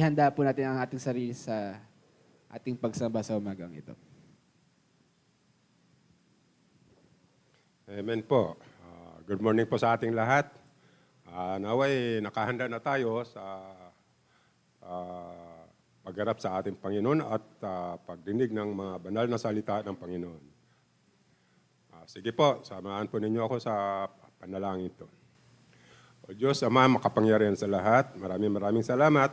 ihanda po natin ang ating sarili sa ating pagsamba sa umagang ito. Amen po. Good morning po sa ating lahat. Naway, nakahanda na tayo sa pagharap sa ating Panginoon at pagdinig ng mga banal na salita ng Panginoon. Sige po, samahan po ninyo ako sa panalangin ito. O Diyos, Ama, makapangyarihan sa lahat, maraming salamat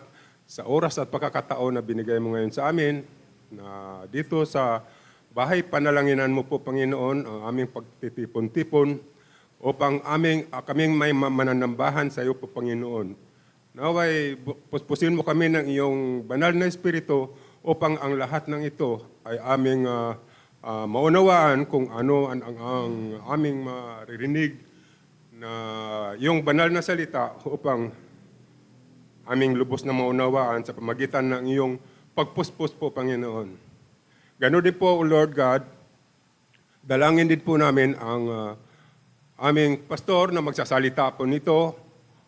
sa oras at pagkakataon na binigay mo ngayon sa amin na dito sa bahay panalanginan mo po, Panginoon, ang aming pagtitipon-tipon upang kaming may mananambahan sa iyo po, Panginoon. Naway, puspusin mo kami ng iyong banal na espiritu upang ang lahat ng ito ay aming maunawaan kung ano ang aming maririnig na iyong banal na salita upang aming lubos na maunawaan sa pamagitan ng iyong pagpuspos po, Panginoon. Ganoon din po, O Lord God, dalangin din po namin ang aming pastor na magsasalita po nito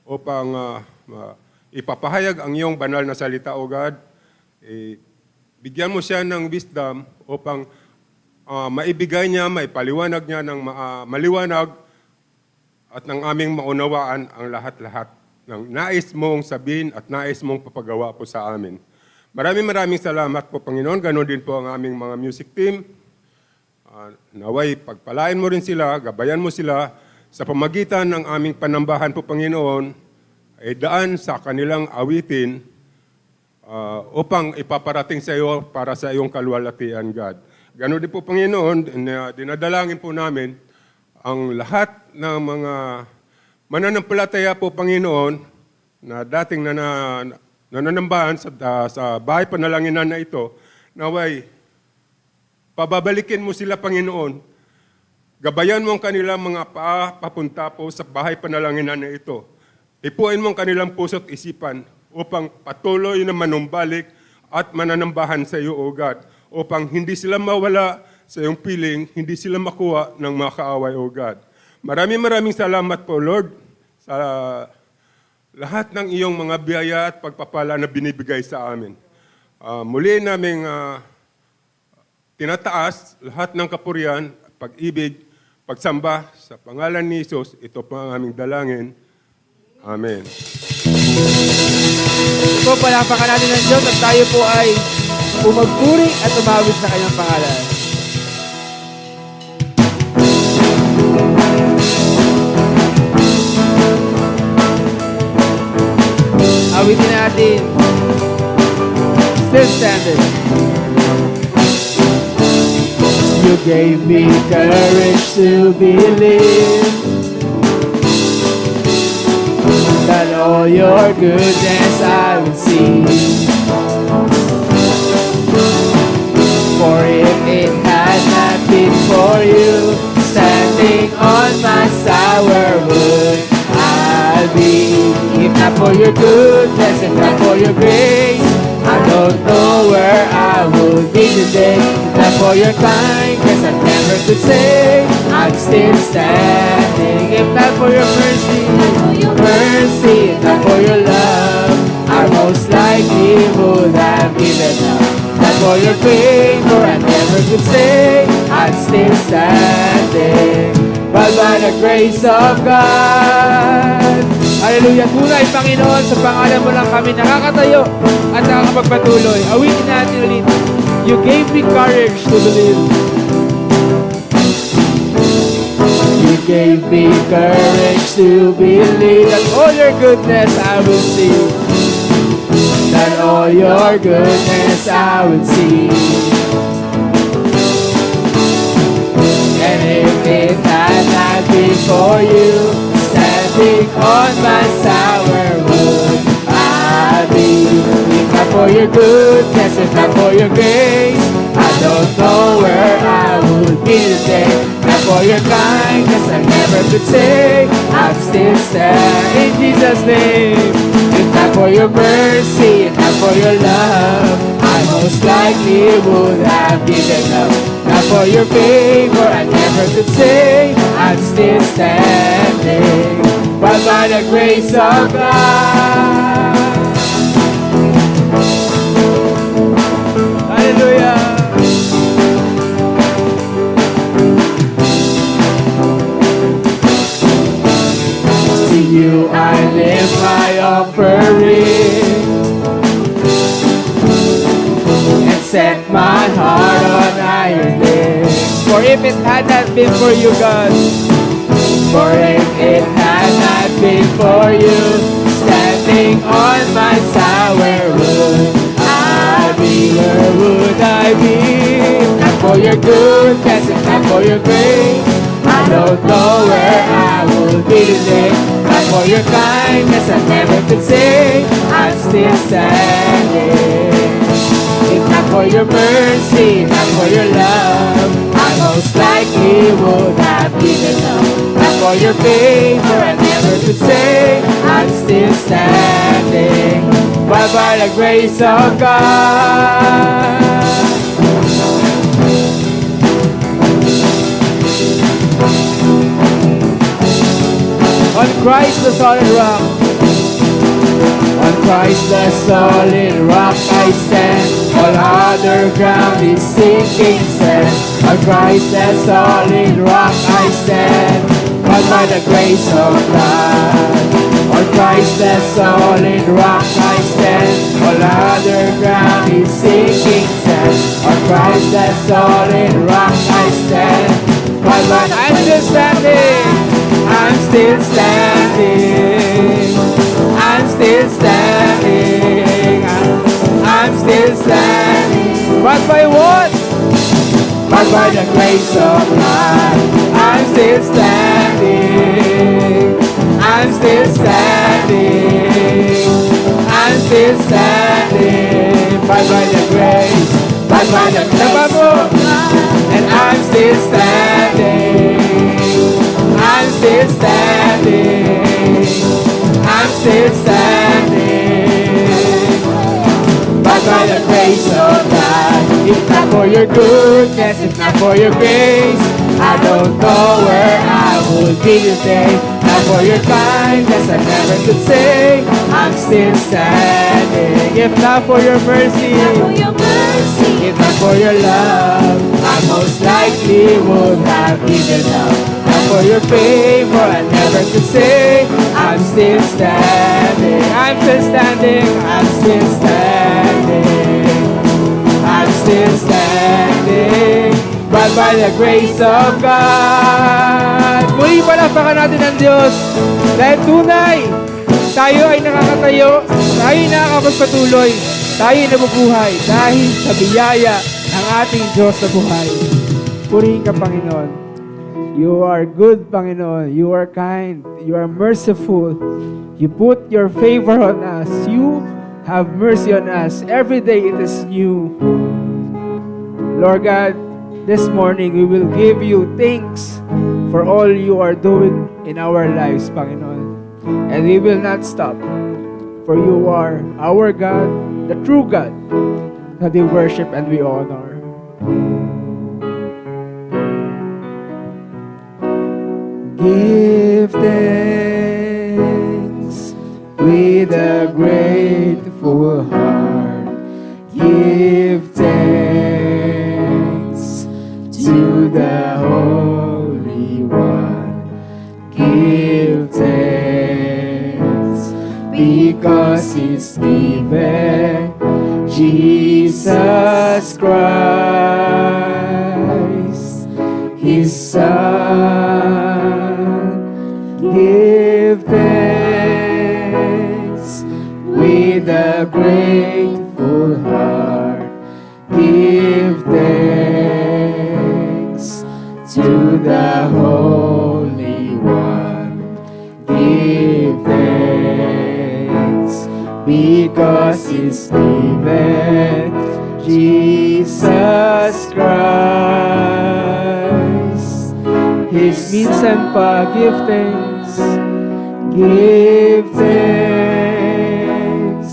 upang ipapahayag ang iyong banal na salita, O God. Bigyan mo siya ng wisdom upang maibigay niya, maipaliwanag niya ng maliwanag at ng aming maunawaan ang lahat-lahat ng nais mong sabihin at nais mong papagawa po sa amin. Maraming salamat po, Panginoon. Ganon din po ang aming mga music team. Naway, pagpalain mo rin sila, gabayan mo sila sa pamagitan ng aming panambahan po, Panginoon, ay daan sa kanilang awitin upang ipaparating sa iyo para sa iyong kaluwalhatian, God. Ganon din po, Panginoon, dinadalangin po namin ang lahat ng mga mananampalataya po, Panginoon, na dating nananambahan sa bahay panalanginan na ito, naway, pababalikin mo sila, Panginoon. Gabayan mo ang kanilang mga paa papunta po sa bahay panalanginan na ito. Ipuin mo ang kanilang puso't isipan upang patuloy na manumbalik at mananambahan sa iyo, O God, upang hindi sila mawala sa iyong piling, hindi sila makuha ng mga kaaway, O God. Maraming salamat po, Lord, sa lahat ng iyong mga biyaya at pagpapala na binibigay sa amin. Muli naming tinataas lahat ng kapurian, pag-ibig, pagsamba sa pangalan ni Jesus. Ito po ang aming dalangin. Amen. Ito, palapakan natin ng Diyos at tayo po ay umagpuri at umawit sa kanyang pangalan. Awitin natin. Still standing. You gave me courage to believe that all your goodness I will see. For if it had not been for you standing on my sour wood, I'd be. If not for your goodness, if not for your grace, I don't know where I would be today. If not for your kindness, I never could say I'm still standing. If not for your mercy, if not for your love, I most likely would have given up. Not for your favor, I never could say I'm still standing. But by the grace of God, hallelujah. Tunay, Panginoon, sa pangalan mo lang kami nakakatayo at nakakapagpatuloy. Awitin natin ulit. You gave me courage to believe. You gave me courage to believe that all your goodness I will see. That all your goodness I will see. And if it had not been for you standing on my sour wood, I'd be. If not for your goodness, if not for your grace, I don't know where I would be today. Not for your kindness, I never could say I'm still standing. In Jesus' name. If not for your mercy, if not for your love, I most likely would have given up. Not for your favor, I never could say I'm still standing. But by the grace of God, set my heart on higher things. For if it had not been for you, God, for if it had not been for you, standing on my sour wood, I'd be, where would I be? If not for your goodness, if not for your grace, I don't know where I would be today. Not for your kindness, I never could say I'm still standing. If not for your mercy, not for your love, I most likely would have given up. Not for your favor, I never could say I'm still standing. But by the grace of God. On Christ the solid rock, on Christ the solid rock I stand. All other ground is sinking sand. On Christ the solid rock I stand. But by the grace of God, on Christ the solid rock I stand. All other ground is sinking sand. On Christ the solid rock I stand. But by I'm still standing. I'm still standing. I'm still standing. I'm still standing. But by what? But by the grace of God, I'm still standing. I'm still standing. I'm still standing. But by the grace, but by the grace of God, and I'm still standing. I'm still standing. I'm still standing. But by the grace of God, if not for your goodness, if not for your grace, I don't know where I would be today. Not for your kindness, I never could say I'm still standing. If not for your mercy, if not for your love, I most likely would have given up. For your favor, I never could say I'm still standing. I'm still standing. I'm still standing. I'm still standing. But by the grace of God. Muli palakpakan natin ang Diyos. Dahil tunay, tayo ay nakakatayo, tayo ay nakakapagpatuloy, tayo ay nabubuhay dahil sa biyaya ng ating Diyos na buhay. Purihin ka, Panginoon. You are good, Panginoon. You are kind. You are merciful. You put your favor on us. You have mercy on us. Every day it is new. Lord God, this morning we will give you thanks for all you are doing in our lives, Panginoon. And we will not stop. For you are our God, the true God, that we worship and we honor. Give thanks with a grateful heart. Give thanks to the Holy One. Give thanks because He's given Jesus Christ, His Son. Give thanks with a grateful heart. Give thanks to the Holy One. Give thanks because He's given Jesus Christ, His minsan pa. Give thanks. Give thanks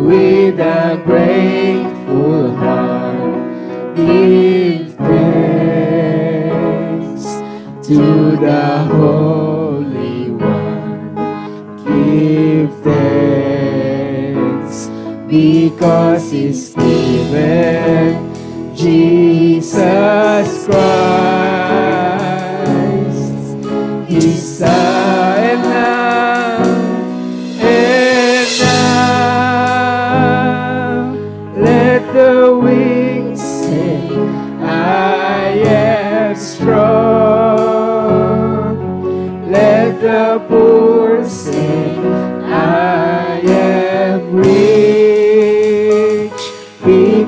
with a grateful heart. Give thanks to the Holy One. Give thanks because He's given Jesus Christ, His Son. And now, let the wind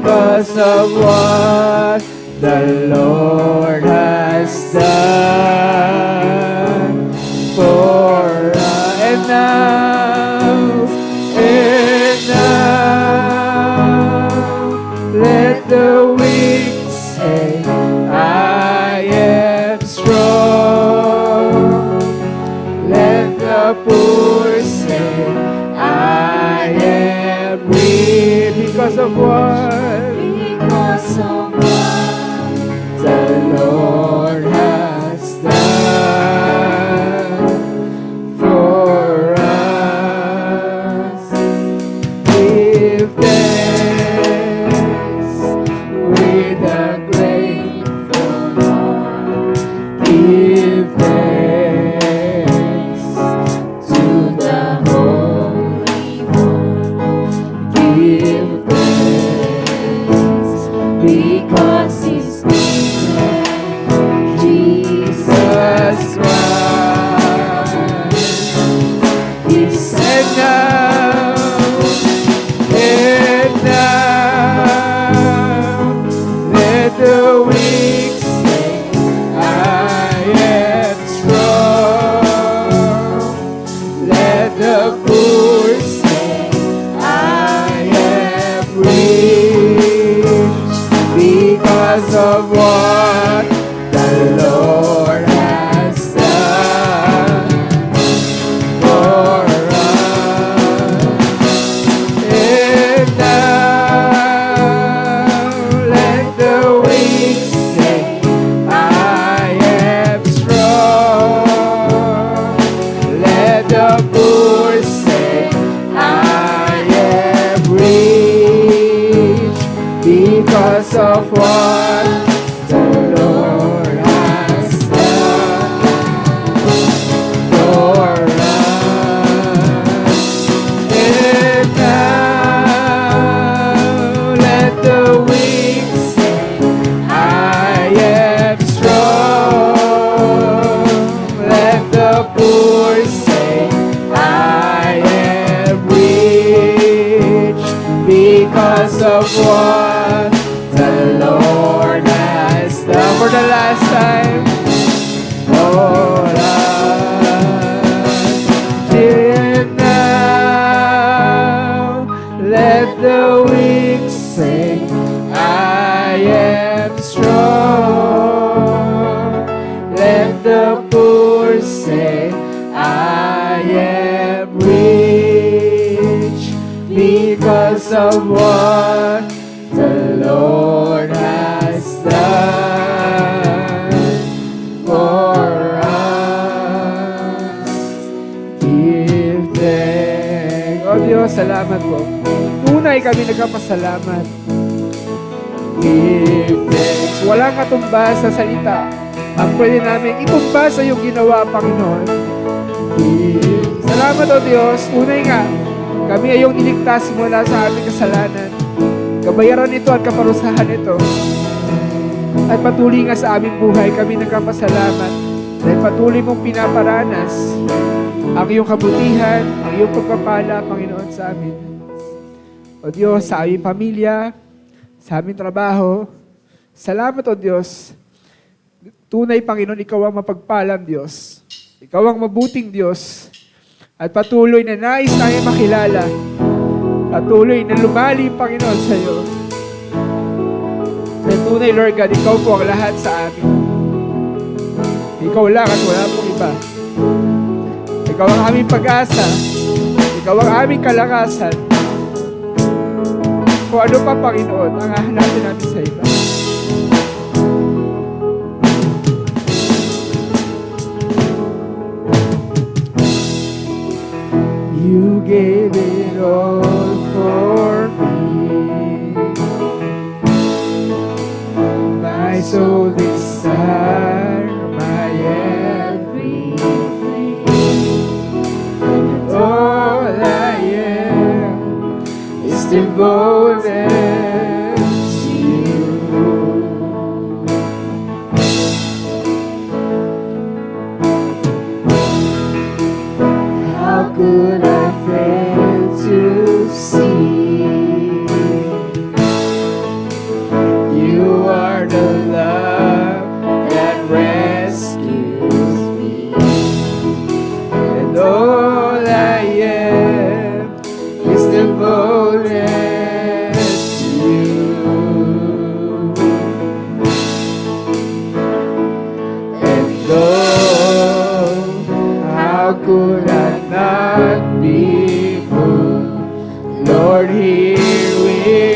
because of what the Lord has done for us. And now, let the weak say, I am strong. Let the poor say, I am rich. Because of what? Because of what The Lord has done for us. Give thanks with a grateful heart. Give thanks to the Holy One. Give thanks because He's given Jesus Christ. He said now, and now, let the weak say, I am strong. Let the poor say, I am rich. Because of what the Lord has done for us. And now, let the weak say, I am strong. Let the poor say, I am rich. Because of what the Lord has done for us. And now, let the weak say, I am strong. Let the poor say, I am rich. Because of what the Lord has done for the last time for us. And now, let the weak say, I am strong. Let the poor say, I am rich. Because of what the Lord has done for us. Give thanks. O Diyos, salamat po. Tunay kami nagkapasalamat. Give thanks. Walang katumbas sa salita ang pwede namin itumbas sa iyong ginawa, Panginoon. Salamat o Diyos. Tunay nga, kami ay iyong niligtas mula sa aming kasalanan. Kabayaran nito at kaparusahan nito. At patuloy nga sa aming buhay, kami nagkapasalamat dahil patuloy mong pinaparanas ang iyong kabutihan, ang iyong pagpapala, Panginoon, sa amin. O Diyos, sa aming pamilya, sa aming trabaho, salamat o Diyos. Tunay, Panginoon, Ikaw ang mapagpalang Diyos. Ikaw ang mabuting Diyos. At patuloy na nais tayo makilala. Patuloy na lumalim, Panginoon, sa iyo. Sa tunay, Lord God, Ikaw po ang lahat sa amin. Ikaw lang at wala pong iba. Ikaw ang aming pag-asa. Ikaw ang aming kalakasan. Kung ano pa, Panginoon, ang hahanapin natin sa iba. You gave it all for me. My soul desire, my everything. And all I am is devoted to you. How could I fail to see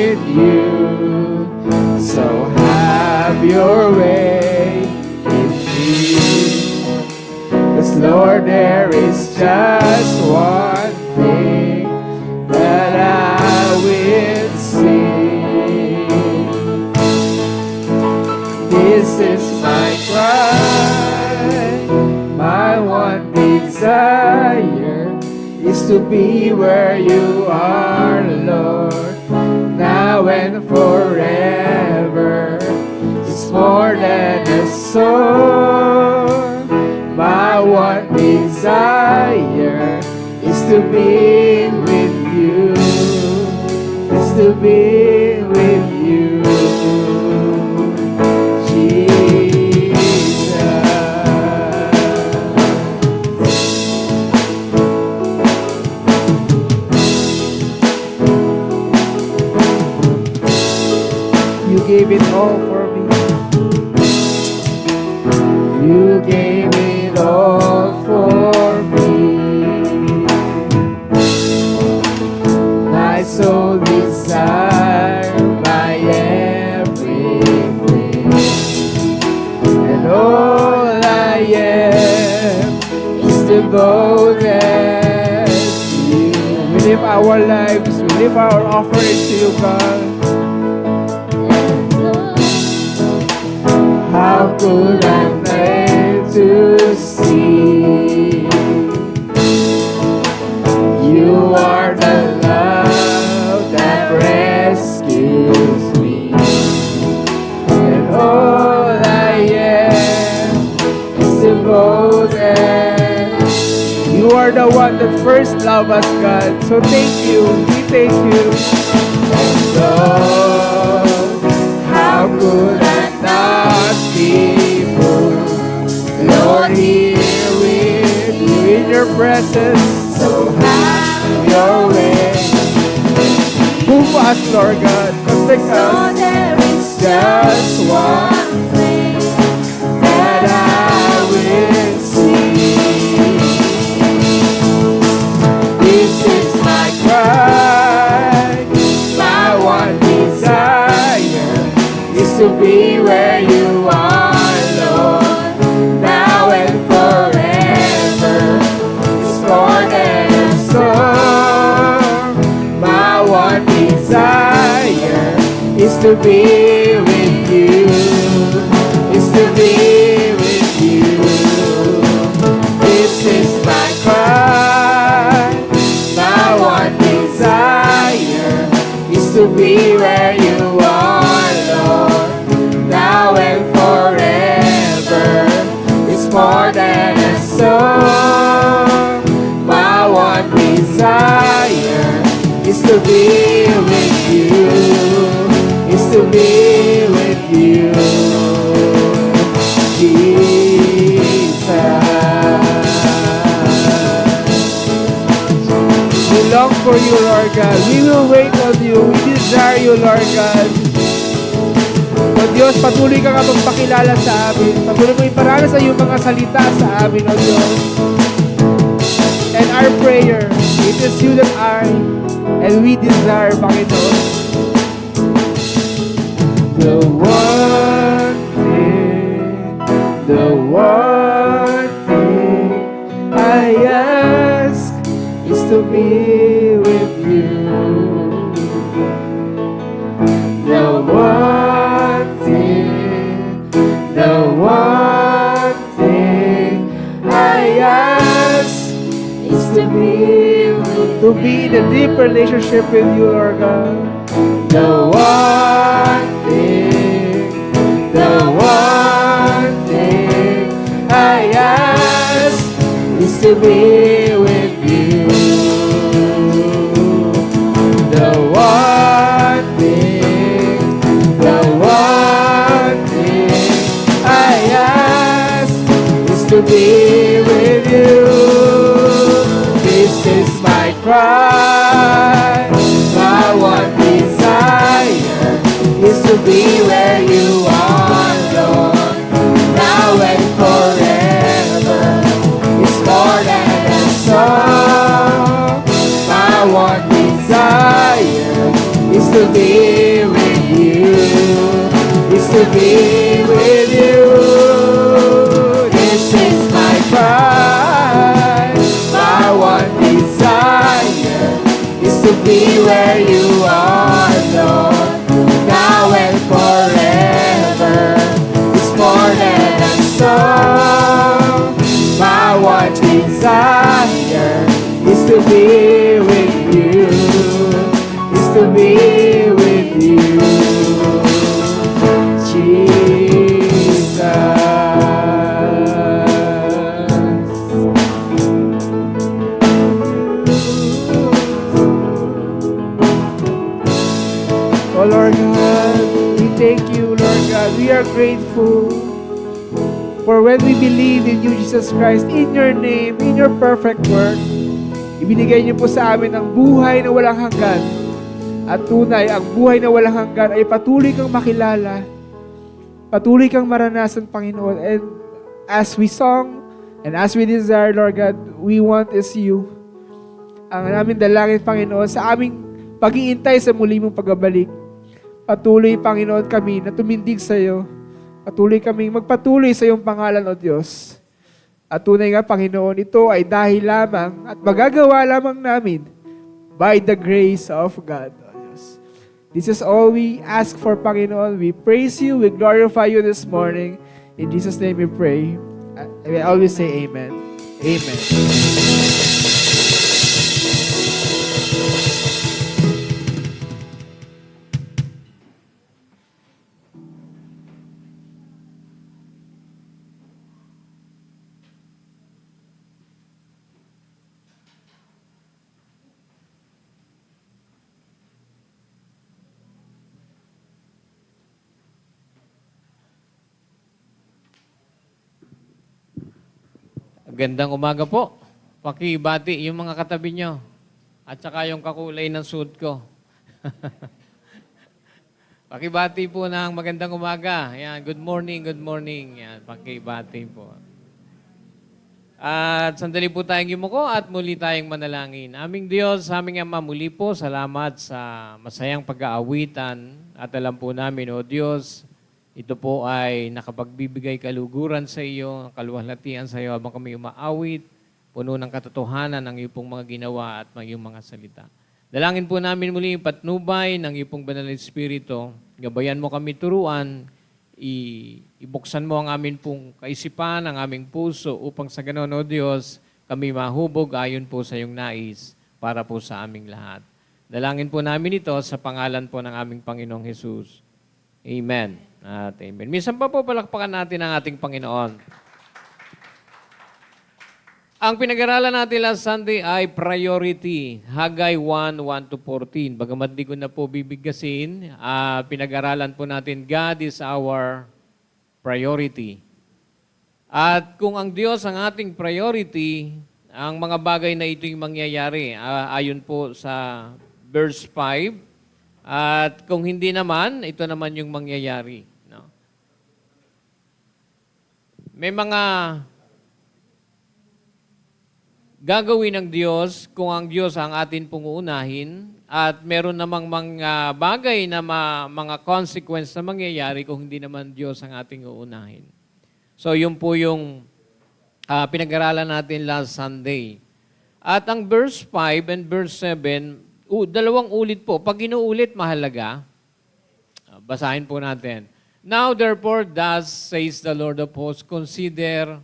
with you. So have your way in me. 'Cause Lord, there is just one thing that I will see. This is my cry, my one desire is to be where you are, Lord, now and forever. It's more than a song. My one desire is to be with you, is to be with you, Jesus. You gave it all for me. You gave it all for me. My soul desire, my everything, and all I am is devoted to you. We live our lives, we live our offering to you, God. How could I fail to see you are the love that rescues me, and all I am is devoted. You are the one that first loved us, God. So thank you. We thank you. And Lord, how could I not be moved, Lord, here with you in your presence. So have your way. Move us, Lord God. Convict So us. there is Just one thing that I will see. This is my cry. My one desire is to be where you are, Lord, now and forever. It's more than a song. My one desire is to be with you, is to be with you. This is my cry. My one desire is to be where you are, Lord, now and forever. It's more than a song. My one desire is to be with you, is to be with you, Jesus. We long for you, Lord God. We will wait on you. We desire you, Lord God. O Diyos, patuloy ka nga magpakilala sa amin. Patuloy mo iparala sa iyong mga salita sa amin, O Diyos. And our prayer, it is you that are, and we desire, Panginoon. The one thing I ask is to be with you. The one thing I ask is to be with to be in a deep relationship with you, Lord God. The one thing I ask is to be with you. The one thing I ask is to be with you. This is my cry. My one desire is to be where you are, Lord, now and forever. It's more than a song. My one desire is to to be with you. Is to be with you. This is my cry. My one desire is to be where you are, Lord. Now and forever. It's more than a song. My one desire is to be with you. Is to be with you. Oh Lord God, we thank you, Lord God. We are grateful for when we believe in you, Jesus Christ, in your name, in your perfect work. Ibinigay niyo po sa amin ang buhay na walang hanggan. At tunay, ang buhay na walang hanggan ay patuloy kang makilala, patuloy kang maranasan, Panginoon. And as we song, and as we desire, Lord God, we want is you. Ang aming dalangin, Panginoon, sa aming pag-iintay sa muli mong pagbabalik. Patuloy, Panginoon, kami na tumindig sa iyo. Patuloy kaming magpatuloy sa iyong pangalan, O Diyos. At tunay nga, Panginoon, ito ay dahil lamang at magagawa lamang namin by the grace of God, O Diyos. This is all we ask for, Panginoon. We praise you, we glorify you this morning. In Jesus' name we pray. I always say amen. Amen. Gandang umaga po. Pakibati yung mga katabi nyo. At saka yung kakulay ng suit ko. Pakibati po ng magandang umaga. Yan, good morning, good morning. Yan, pakibati po. At sandali po tayong yumuko at muli tayong manalangin. Aming Diyos, aming Ama, muli po salamat sa masayang pag-aawitan. At alam po namin, O Diyos, ito po ay nakapagbibigay kaluguran sa iyo, kaluwalhatian sa iyo habang kami umaawit, puno ng katotohanan ng iyong mga ginawa at iyong mga salita. Dalangin po namin muli yung patnubay ng iyong banal na Espiritu. Gabayan mo kami turuan, ibuksan mo ang amin pong kaisipan, ang aming puso upang sa ganoon, O Diyos, kami mahubog ayon po sa iyong nais para po sa aming lahat. Dalangin po namin ito sa pangalan po ng aming Panginoong Hesus. Amen. At amen. Minsan pa po palakpakan natin ang ating Panginoon. Ang pinag-aralan natin last Sunday ay priority. Haggai 1:1-14. Bagamat di ko na po bibigkasin, pinag-aralan po natin, God is our priority. At kung ang Diyos ang ating priority, ang mga bagay na ito'y mangyayari. Ayon po sa verse 5. At kung hindi naman, ito naman yung mangyayari. No? May mga gagawin ng Diyos kung ang Diyos ang atin pong uunahin at meron namang mga bagay na mga consequence na mangyayari kung hindi naman Diyos ang ating uunahin. So yun po yung pinag-aralan natin last Sunday. At ang verse 5 and verse 7, dalawang ulit po. Pag inuulit, mahalaga. Basahin po natin. Now therefore, thus says the Lord of hosts, consider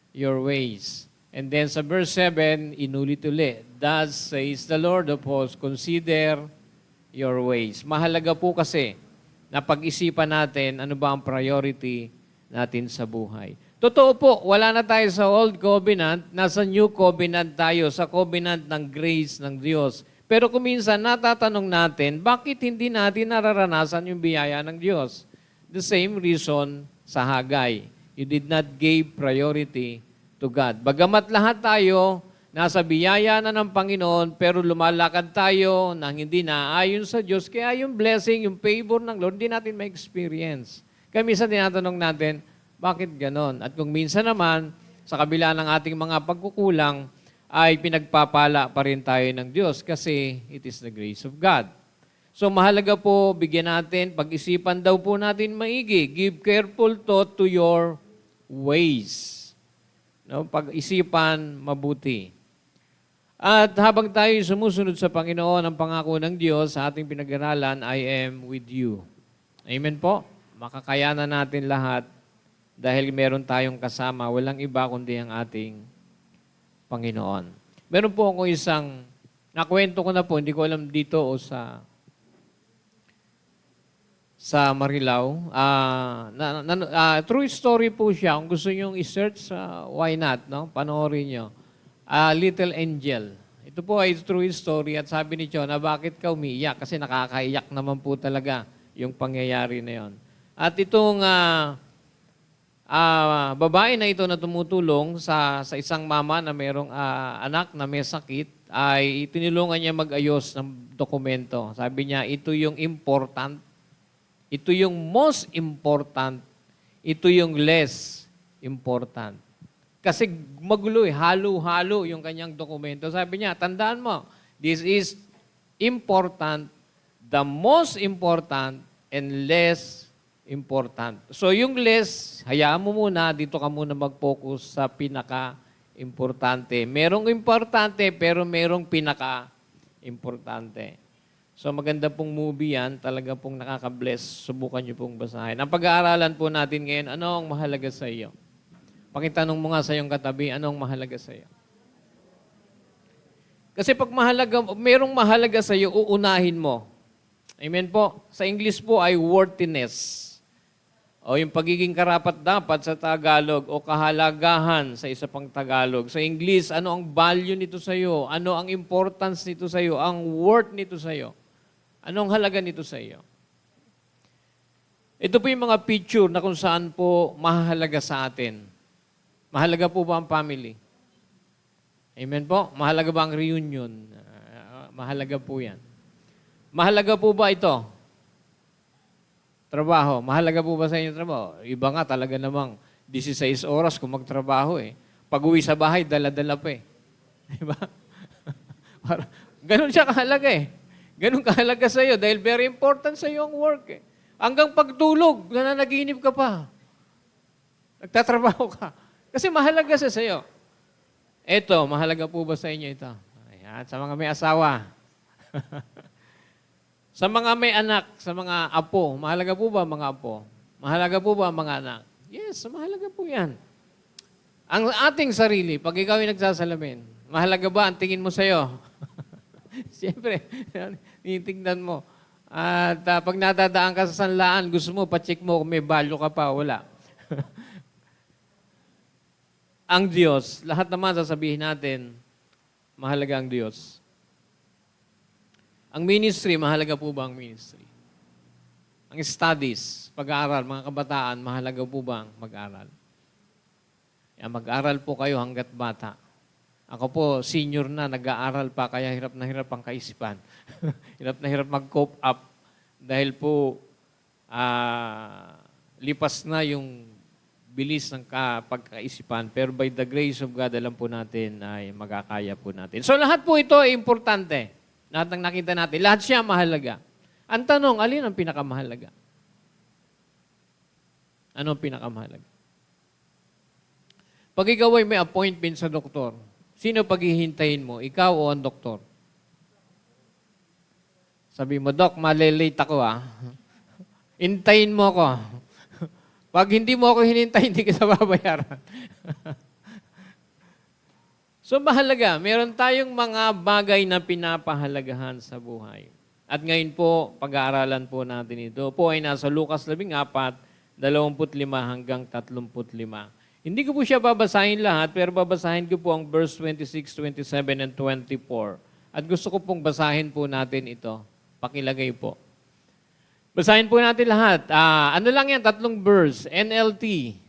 your ways. And then sa verse 7, inulit-ulit. Thus says the Lord of hosts, consider your ways. Mahalaga po kasi na pag-isipan natin ano ba ang priority natin sa buhay. Totoo po, wala na tayo sa Old Covenant, nasa New Covenant tayo, sa Covenant ng grace ng Diyos. Pero kung minsan natatanong natin, bakit hindi natin nararanasan yung biyaya ng Diyos? The same reason sa Haggai. You did not give priority to God. Bagamat lahat tayo nasa biyaya na ng Panginoon, pero lumalakad tayo nang hindi naayon sa Diyos, kaya yung blessing, yung favor ng Lord, hindi natin ma-experience. Kaya minsan tinatanong natin, bakit ganon? At kung minsan naman, sa kabila ng ating mga pagkukulang, ay pinagpapala pa rin tayo ng Diyos kasi it is the grace of God. So mahalaga po, bigyan natin, pag-isipan daw po natin maigi. Give careful thought to your ways. No? Pag-isipan mabuti. At habang tayo sumusunod sa Panginoon, ang pangako ng Diyos sa ating pinag-aralan, I am with you. Amen po? Makakayanan natin lahat dahil meron tayong kasama. Walang iba kundi ang ating Panginoon. Meron po ako isang, nakwento ko na po, hindi ko alam dito o sa Marilao. True story po siya. Kung gusto nyo i-search, why not? No? Panoorin nyo. Little Angel. Ito po ay true story at sabi ni Chona, bakit ka umiiyak? Kasi nakakaiyak naman po talaga yung pangyayari na yon. At itong babae na ito na tumutulong sa isang mama na mayroong anak na may sakit, ay tinulungan niya mag-ayos ng dokumento. Sabi niya, ito yung important, ito yung most important, ito yung less important. Kasi magulo halo-halo yung kanyang dokumento. Sabi niya, tandaan mo, this is important, the most important, and less important. So yung less, hayaan mo muna, dito ka muna mag-focus sa pinaka-importante. Merong importante, pero merong pinaka-importante. So maganda pong movie yan, talaga pong nakaka-bless. Subukan niyo pong basahin. Ang pag-aaralan po natin ngayon, ano ang mahalaga sa iyo? Pakitanong mo nga sa iyong katabi, ano ang mahalaga sa iyo? Kasi pag merong mahalaga sa iyo, uunahin mo. Amen po. Sa English po ay worthiness. O yung pagiging karapat-dapat sa Tagalog o kahalagahan sa isa pang Tagalog. Sa English, ano ang value nito sa iyo? Ano ang importance nito sa iyo? Ang worth nito sa iyo? Anong halaga nito sa iyo? Ito po yung mga picture na kung saan po mahalaga sa atin. Mahalaga po ba ang family? Amen po? Mahalaga ba ang reunion? Mahalaga po yan. Mahalaga po ba ito? Trabaho. Mahalaga po ba sa inyo trabaho? Iba nga talaga namang 16 oras kung magtrabaho eh. Pag uwi sa bahay, dala-dala pa eh. Diba? Ganun siya kahalaga eh. Ganun kahalaga sa iyo dahil very important sa iyo ang work eh. Hanggang pagtulog, nananaginip ka pa. Nagtatrabaho ka. Kasi mahalaga sa iyo. Ito, mahalaga po ba sa inyo ito? Ayan, sa mga may asawa. Sa mga may anak, sa mga apo, mahalaga po ba mga apo? Mahalaga po ba mga anak? Yes, mahalaga po yan. Ang ating sarili, pag ikaw ay nagsasalamin, mahalaga ba ang tingin mo sa iyo? Siyempre, tinitingnan mo. At pag natadaan ka sa sanlaan, gusto mo, pa-check mo kung may value ka pa, wala. Ang Diyos, lahat naman sasabihin natin, mahalaga ang Diyos. Ang ministry, mahalaga po ba ang ministry? Ang studies, pag-aaral, mga kabataan, mahalaga po ba ang mag-aral? Yan, mag-aral po kayo hanggat bata. Ako po, senior na, nag-aaral pa, kaya hirap na hirap ang kaisipan. Hirap na hirap mag-cope up. Dahil po, lipas na yung bilis ng pagkaisipan. Pero by the grace of God, alam po natin ay magkakaya po natin. So lahat po ito ay importante. Lahat ng nakita natin, lahat siya mahalaga. Ang tanong, alin ang pinakamahalaga? Ano ang pinakamahalaga? Pag ikaw ay may appointment sa doktor, sino paghihintayin mo? Ikaw o ang doktor? Sabi mo, Doc, malilate ako Hintayin mo ako. Pag hindi mo ako hinintay, hindi kita babayaran. So mahalaga, meron tayong mga bagay na pinapahalagahan sa buhay. At ngayon po, pag-aaralan po natin ito po ay nasa Lucas 14, 25 hanggang 35. Hindi ko po siya babasahin lahat, pero babasahin ko po ang verse 26, 27, and 24. At gusto ko pong basahin po natin ito. Pakilagay po. Basahin po natin lahat. Ano lang yan? 3 verse. NLT.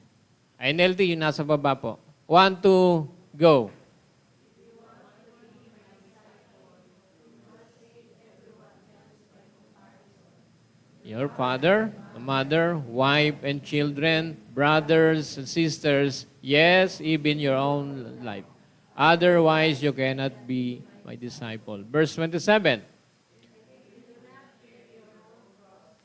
NLT, yung nasa baba po. 1, 2, go. Your father, mother, wife, and children, brothers and sisters, yes, even your own life. Otherwise, you cannot be my disciple. Verse 27.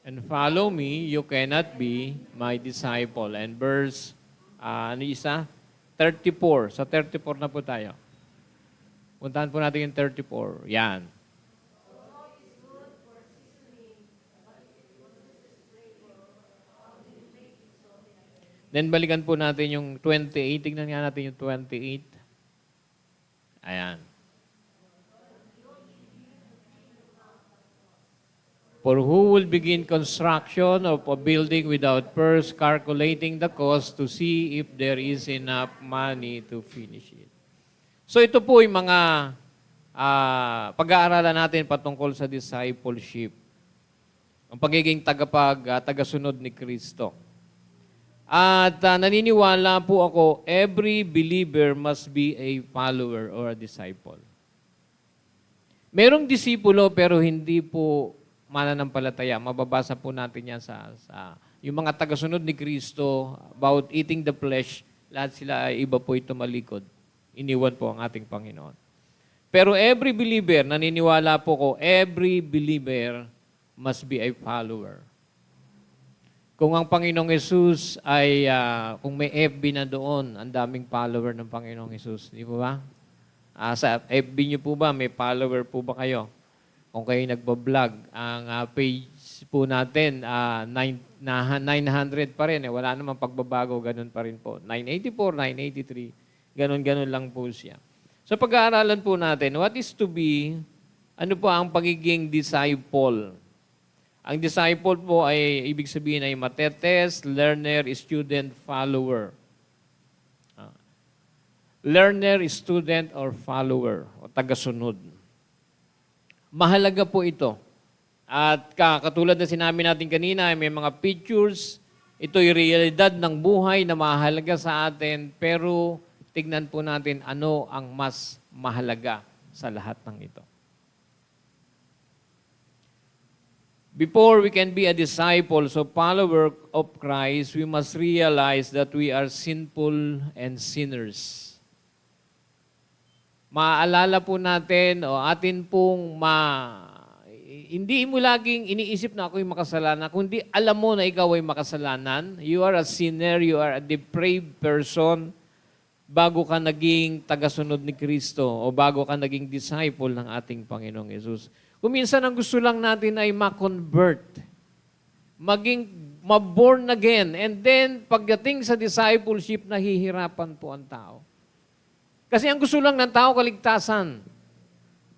and follow me, you cannot be my disciple. And verse, ano isa? 34. Sa 34 na po tayo. Puntahan po natin yung 34. Yan. Then balikan po natin yung 28. Tignan nga natin yung 28. Ayan. For who will begin construction of a building without first calculating the cost to see if there is enough money to finish it? So ito po yung mga pag-aaralan natin patungkol sa discipleship. Ang pagiging tagasunod ni Kristo. At naniniwala po ako, every believer must be a follower or a disciple. Merong disipulo pero hindi po mananampalataya. Mababasa po natin yan sa yung mga tagasunod ni Kristo about eating the flesh, lahat sila ay iba po ito malikod. Iniwan po ang ating Panginoon. Pero every believer, naniniwala po ko, every believer must be a follower. Kung ang Panginoong Yesus ay, kung may FB na doon, ang daming follower ng Panginoong Yesus. Di po ba? Sa FB niyo po ba, may follower po ba kayo? Kung kayo nagbablog, ang page po natin, 900 pa rin. Wala namang pagbabago, ganun pa rin po. 984, 983, ganun lang po siya. So pag-aaralan po natin, what is to be, ano po ang pagiging disciple? Ang disciple po ay, ibig sabihin ay matetes, learner, student, follower. Learner, student, or follower, o tagasunod. Mahalaga po ito. At katulad na sinabi natin kanina, may mga pictures, ito'y realidad ng buhay na mahalaga sa atin, pero tignan po natin ano ang mas mahalaga sa lahat ng ito. Before we can be a disciple, so follower of Christ, we must realize that we are sinful and sinners. Maaalala po natin o atin pong hindi mo laging iniisip na ako'y makasalanan, kundi alam mo na ikaw ay makasalanan. You are a sinner, you are a depraved person bago ka naging tagasunod ni Kristo o bago ka naging disciple ng ating Panginoong Yesus. Kung minsan ang gusto lang natin ay ma-convert, maging ma-born again, and then pagdating sa discipleship, nahihirapan po ang tao. Kasi ang gusto lang ng tao, kaligtasan.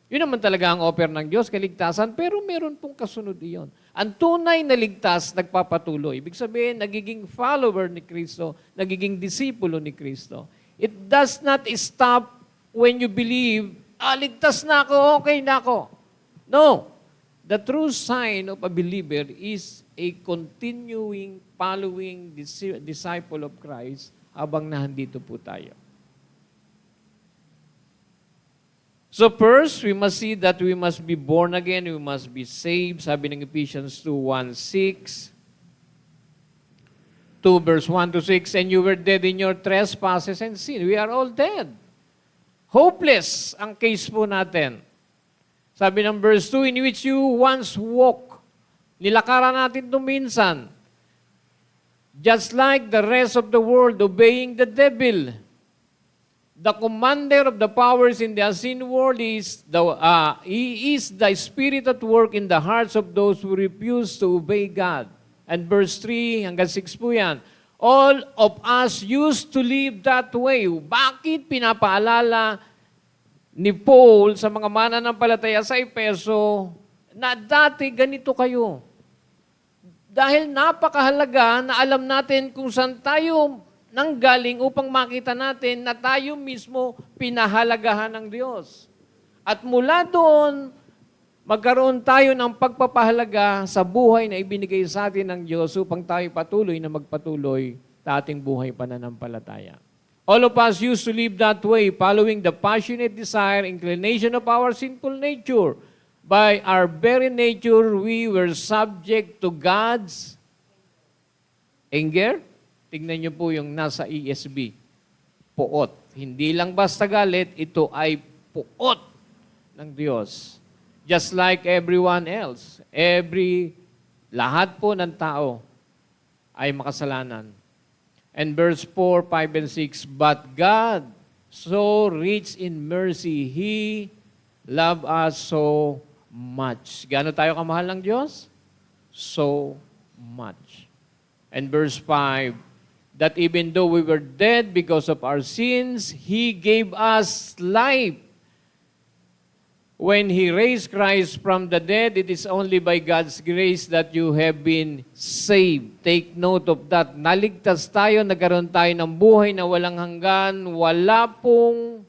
Yun naman talaga ang offer ng Diyos, kaligtasan, pero meron pong kasunod iyon. Ang tunay na ligtas, nagpapatuloy. Ibig sabihin, nagiging follower ni Kristo, nagiging disipulo ni Kristo. It does not stop when you believe, ligtas na ako, okay na ako. No. The true sign of a believer is a continuing, following disciple of Christ habang nahandito po tayo. So first, we must see that we must be born again, we must be saved. Sabi ng Ephesians 2:1-6, 2 verse 1-6, and you were dead in your trespasses and sin. We are all dead. Hopeless ang case po natin. Sabi ng verse 2, in which you once walk. Nilakaran natin ito minsan. Just like the rest of the world, obeying the devil. The commander of the powers in the unseen world he is the spirit at work in the hearts of those who refuse to obey God. And verse 3 hanggang 6 po yan. All of us used to live that way. Bakit pinapaalala ni Paul sa mga mananampalataya sa Efeso na dati ganito kayo? Dahil napakahalaga na alam natin kung saan tayo nanggaling upang makita natin na tayo mismo pinahalagahan ng Diyos. At mula doon, magkaroon tayo ng pagpapahalaga sa buhay na ibinigay sa atin ng Diyos upang tayo patuloy na magpatuloy sa ating buhay pananampalataya. All of us used to live that way, following the passionate desire, inclination of our sinful nature. By our very nature, we were subject to God's anger. Tingnan niyo po yung nasa ESB. Puot. Hindi lang basta galit, ito ay puot ng Diyos. Just like everyone else. Every Lahat po ng tao ay makasalanan. And verse 4, 5, and 6, but God, so rich in mercy, He loved us so much. Gaano tayo kamahal ng Diyos? So much. And verse 5, that even though we were dead because of our sins, He gave us life. When He raised Christ from the dead, it is only by God's grace that you have been saved. Take note of that. Naligtas tayo, nagkaroon tayo ng buhay na walang hanggan. Wala pong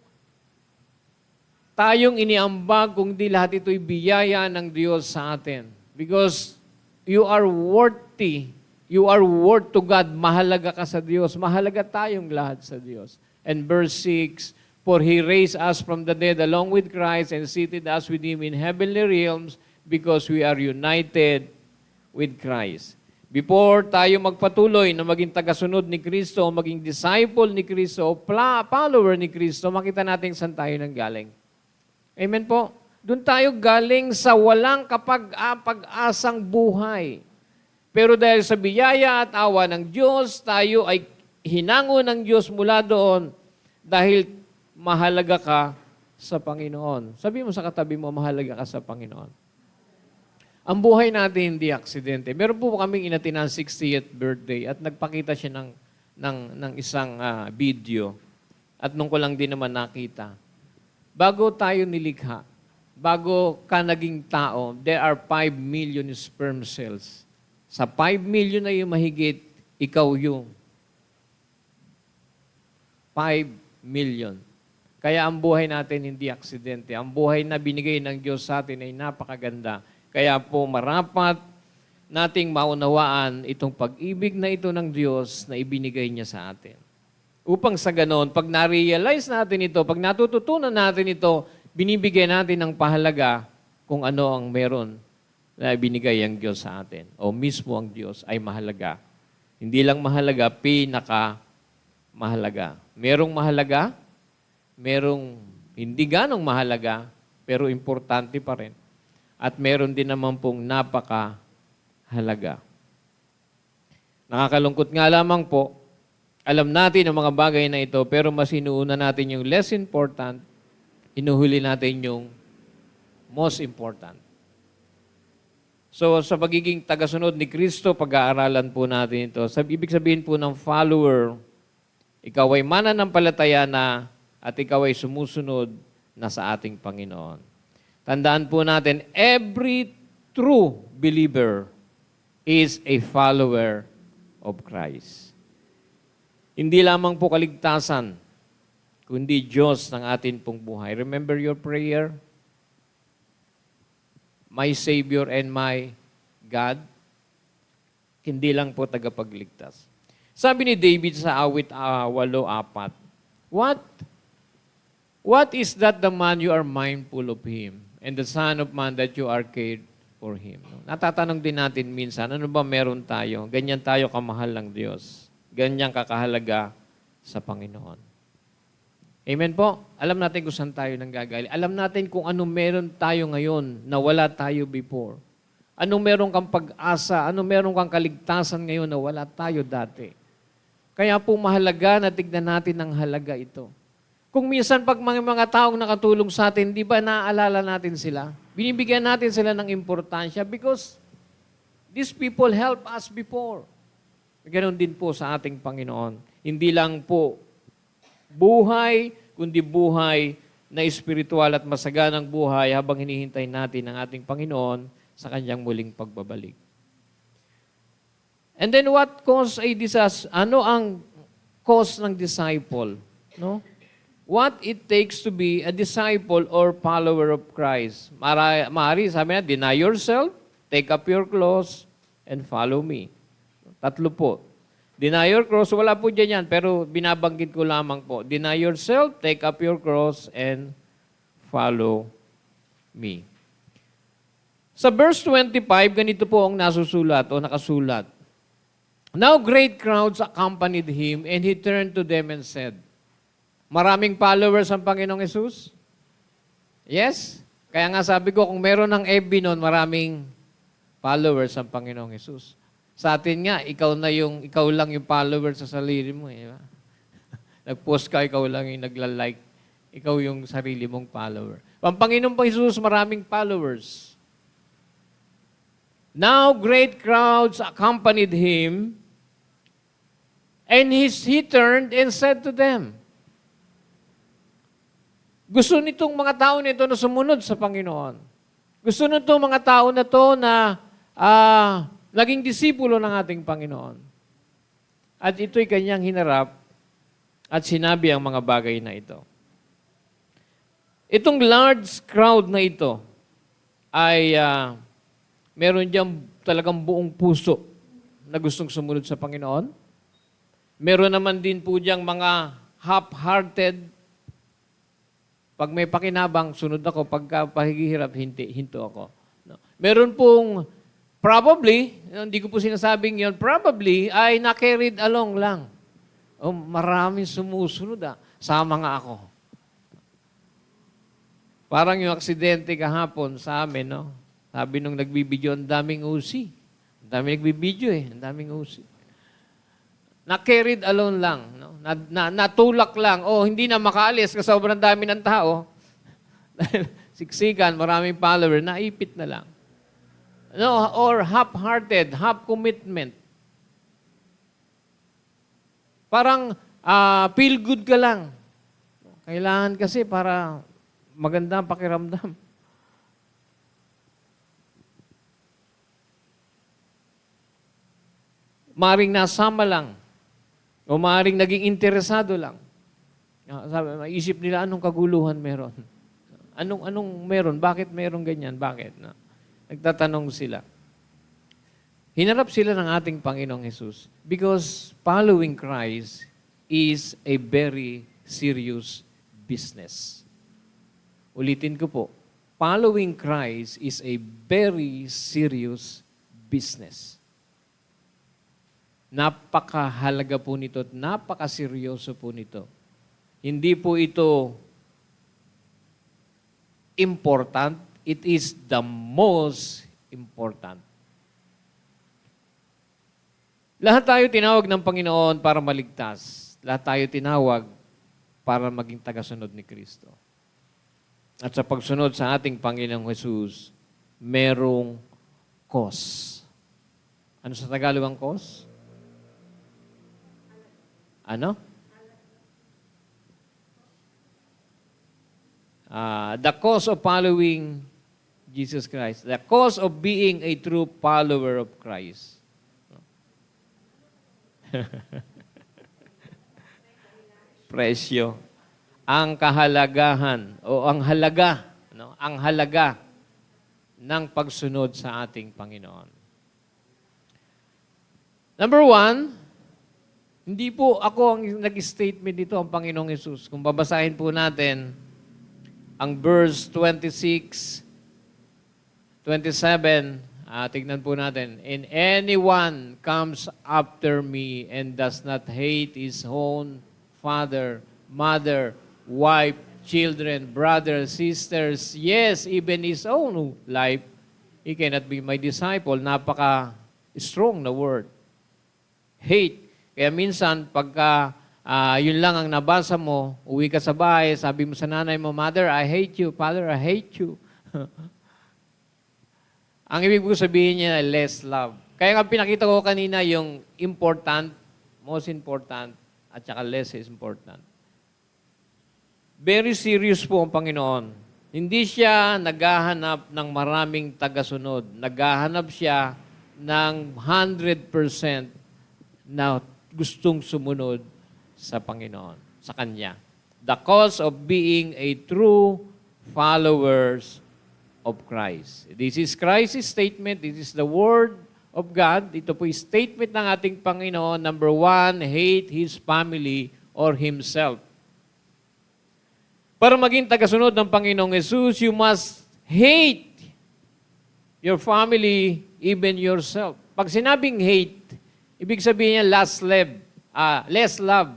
tayong iniambag kung di lahat ito'y biyaya ng Diyos sa atin. Because you are worthy. You are worth to God. Mahalaga ka sa Diyos. Mahalaga tayong lahat sa Diyos. And verse 6, for He raised us from the dead along with Christ and seated us with Him in heavenly realms because we are united with Christ. Before tayo magpatuloy na maging tagasunod ni Kristo, maging disciple ni Kristo, follower ni Kristo, makita natin saan tayo nanggaling. Amen po? Doon tayo galing sa walang kapag-asang buhay. Pero dahil sa biyaya at awa ng Diyos, tayo ay hinango ng Diyos mula doon dahil mahalaga ka sa Panginoon. Sabi mo sa katabi mo, mahalaga ka sa Panginoon. Ang buhay natin hindi aksidente. Meron po kaming inatin ng 60th birthday at nagpakita siya ng isang video. At nung ko lang din naman nakita. Bago tayo nilikha, bago ka naging tao, there are 5 million sperm cells. Sa 5 million na yung mahigit, ikaw yung 5 million. Kaya ang buhay natin hindi aksidente. Ang buhay na binigay ng Diyos sa atin ay napakaganda. Kaya po marapat nating maunawaan itong pag-ibig na ito ng Diyos na ibinigay niya sa atin. Upang sa ganon, pag na-realize natin ito, pag natututunan natin ito, binibigyan natin ng pahalaga kung ano ang meron na ibinigay ang Diyos sa atin. O mismo ang Diyos ay mahalaga. Hindi lang mahalaga, pinaka-mahalaga. Merong mahalaga, merong hindi ganong mahalaga, pero importante pa rin. At meron din naman pong napakahalaga. Nakakalungkot nga lamang po, alam natin ang mga bagay na ito, pero mas inuuna natin yung less important, inuhuli natin yung most important. So, sa pagiging tagasunod ni Kristo, pag-aaralan po natin ito. Ibig sabihin po ng follower, ikaw ay mananampalataya na at ikaw ay sumusunod na sa ating Panginoon. Tandaan po natin, every true believer is a follower of Christ. Hindi lamang po kaligtasan, kundi Diyos ng atin pong buhay. Remember your prayer? My Savior and my God. Hindi lang po tagapagligtas. Sabi ni David sa awit 8:4, What is that the man you are mindful of him, and the son of man that you are cared for him? Natatanong din natin minsan, ano ba meron tayo? Ganyan tayo kamahal ng Diyos. Ganyan kakahalaga sa Panginoon. Amen po? Alam natin kung saan tayo nanggagaling. Alam natin kung ano meron tayo ngayon na wala tayo before. Anong meron kang pag-asa, anong meron kang kaligtasan ngayon na wala tayo dati. Kaya po mahalaga na tignan natin ang halaga ito. Kung minsan pag mga taong nakatulong sa atin, di ba naaalala natin sila? Binibigyan natin sila ng importansya because these people help us before. Ganon din po sa ating Panginoon. Hindi lang po buhay, kundi buhay na espiritual at masaganang buhay habang hinihintay natin ang ating Panginoon sa kanyang muling pagbabalik. And then what cause a disaster? Ano ang cause ng disciple? No? What it takes to be a disciple or follower of Christ. Maaari, sabi na, deny yourself, take up your cross, and follow me. 3 po. Deny your cross, wala po dyan yan, pero binabanggit ko lamang po. Deny yourself, take up your cross, and follow me. Sa verse 25, ganito po ang nasusulat o nakasulat. Now great crowds accompanied him, and he turned to them and said, maraming followers ang Panginoong Yesus? Yes? Kaya nga sabi ko, kung meron ng FB noon, maraming followers ang Panginoong Hesus. Sa atin nga, ikaw lang yung follower sa sarili mo. Eh, di ba? Nag-post ka, ikaw lang yung nagla-like. Ikaw yung sarili mong follower. Ang Panginoong Hesus, maraming followers. Now great crowds accompanied him, and he turned and said to them, gusto nitong mga tao nito na sumunod sa Panginoon. Gusto nitong mga tao na to na naging disipulo ng ating Panginoon. At ito'y kanyang hinarap at sinabi ang mga bagay na ito. Itong large crowd na ito ay meron diyang talagang buong puso na gustong sumunod sa Panginoon. Meron naman din po diyang mga half-hearted. Pag may pakinabang, sunod ako. Pagka pahigihirap, hinto ako. No. Meron pong probably, hindi ko po sinasabing yon, probably ay na-carried along lang. Oh, maraming sumusunod sama nga ako. Parang yung aksidente kahapon sa amin, no? Sabi nung nagbibideo, ang daming usi. Ang daming nagbibideo Ang daming usi. Na-carried alone lang. No? Natulak lang. Hindi na makaalis kasi sobrang dami ng tao. Siksikan, maraming follower, naipit na lang. No, or half-hearted, half-commitment. Parang feel good ka lang. Kailangan kasi para maganda ang pakiramdam. Maring nasama lang. O maring naging interesado lang. Sabi, maisip nila, anong kaguluhan meron? Anong meron? Bakit meron ganyan? Bakit? Nagtatanong sila. Hinarap sila ng ating Panginoong Hesus because following Christ is a very serious business. Ulitin ko po. Following Christ is a very serious business. Napakahalaga po nito at napakaseryoso po nito. Hindi po ito important. It is the most important. Lahat tayo tinawag ng Panginoon para maligtas. Lahat tayo tinawag para maging tagasunod ni Kristo. At sa pagsunod sa ating Panginoong Hesus, merong cause. Ano sa Tagalog ang cause? Ano? The cause of following Jesus Christ. The cause of being a true follower of Christ. Presyo. Ang kahalagahan o ang halaga, ang halaga ng pagsunod sa ating Panginoon. Number 1, hindi po ako ang nag-statement dito, ang Panginoong Hesus. Kung babasahin po natin ang verse 26, 27, tignan po natin. And anyone comes after me and does not hate his own father, mother, wife, children, brothers, sisters, yes, even his own life, he cannot be my disciple. Napaka-strong na word. Hate. Kaya minsan, pagka yun lang ang nabasa mo, uwi ka sa bahay, sabi mo sa nanay mo, Mother, I hate you. Father, I hate you. Ang ibig ko sabihin niya, less love. Kaya nga pinakita ko kanina yung important, most important, at saka less is important. Very serious po ang Panginoon. Hindi siya naghahanap ng maraming tagasunod. Naghahanap siya ng 100% na gustong sumunod sa Panginoon, sa Kanya. The cause of being a true followers of Christ. This is Christ's statement. This is the Word of God. Ito po yung statement ng ating Panginoon. Number 1, hate his family or himself. Para maging tagasunod ng Panginoong Jesus, you must hate your family, even yourself. Pag sinabing hate, ibig sabihin niya less love.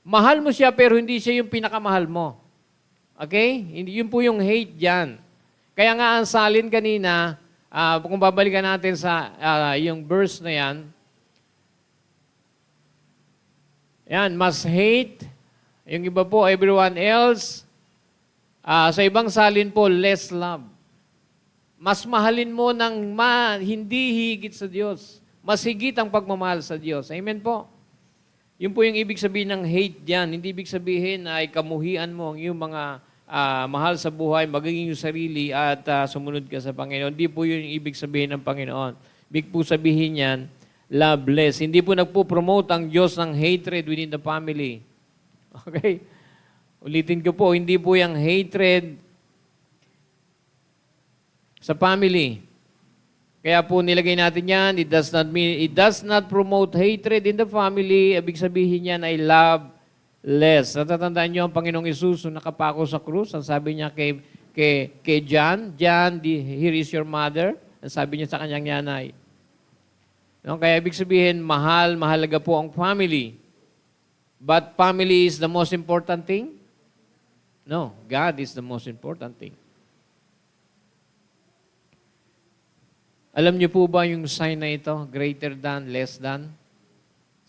Mahal mo siya pero hindi siya yung pinakamahal mo. Okay? Yun po yung hate dyan. Kaya nga ang salin kanina, Kung babalikan natin sa yung verse na yan, must hate. Yung iba po, everyone else. Sa ibang salin po, less love. Mas mahalin mo ng hindi higit sa Diyos. Mas higit ang pagmamahal sa Diyos. Amen po. Yun po yung ibig sabihin ng hate diyan. Hindi ibig sabihin ay kamuhian mo ang iyong mga mahal sa buhay, magiging yung sarili at sumunod ka sa Panginoon. Hindi po yun yung ibig sabihin ng Panginoon. Ibig po sabihin yan, loveless. Hindi po nagpo-promote ang Diyos ng hatred within the family. Okay? Ulitin ko po, hindi po yung hatred sa family. Kaya po nilagay natin yan, it does not promote hatred in the family. Ibig sabihin yan ay loveless. Natatandaan niyo ang Panginoong Hesus nung nakapako sa krus. Ang sabi niya kay John, here is your mother. Ang sabi niya sa kanyang nanay. No? Kaya ibig sabihin, mahalaga po ang family. But family is the most important thing? No, God is the most important thing. Alam niyo po ba yung sign na ito? Greater than, less than?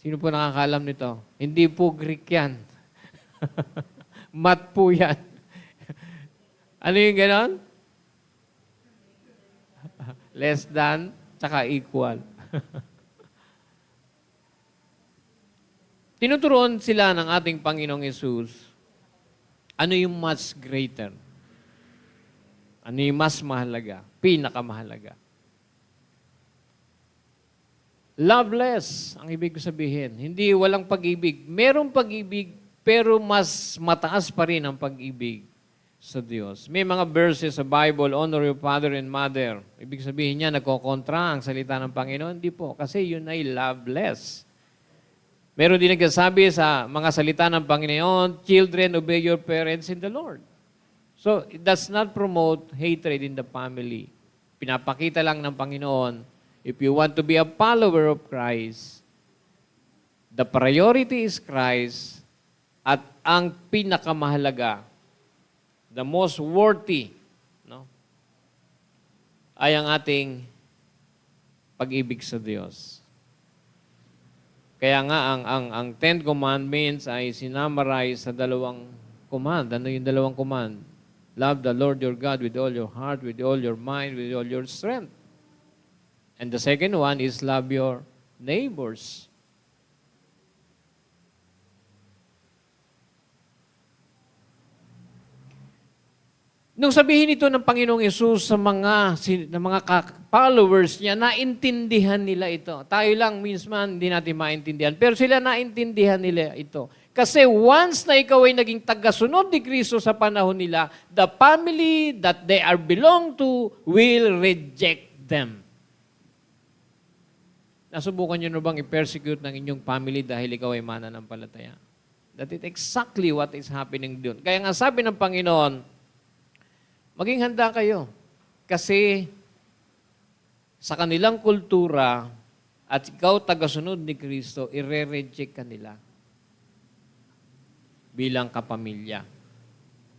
Sino po nakakalam nito? Hindi po Greek yan. Math po yan. Ano yung ganon? Less than, tsaka equal. Tinuturoan sila ng ating Panginoong Hesus, ano yung much greater? Ano yung mas mahalaga? Pinakamahalaga. Loveless, ang ibig ko sabihin. Hindi walang pag-ibig. Merong pag-ibig, pero mas mataas pa rin ang pag-ibig sa Diyos. May mga verses sa Bible, honor your father and mother. Ibig sabihin niya, nagkokontra ang salita ng Panginoon. Hindi po, kasi yun ay loveless. Meron din nagsasabi sa mga salita ng Panginoon, children, obey your parents in the Lord. So, it does not promote hatred in the family. Pinapakita lang ng Panginoon, if you want to be a follower of Christ, the priority is Christ at ang pinakamahalaga, the most worthy, no, ay ang ating pag-ibig sa Diyos. Kaya nga, ang Ten Commandments ay sinamarize sa dalawang command. Ano yung dalawang command? Love the Lord your God with all your heart, with all your mind, with all your strength. And the second one is love your neighbors. Nung sabihin ito ng Panginoong Hesus sa mga followers niya, naintindihan nila ito. Tayo lang, minsan, hindi natin maintindihan. Pero sila naintindihan nila ito. Kasi once na ikaw ay naging tagasunod ni Kristo sa panahon nila, the family that they are belong to will reject them. Nasubukan nyo na bang i-persecute ng inyong family dahil ikaw ay mananampalataya? That is exactly what is happening doon. Kaya nga sabi ng Panginoon, maging handa kayo. Kasi sa kanilang kultura at ikaw tagasunod ni Kristo, ire-reject ka nila bilang kapamilya.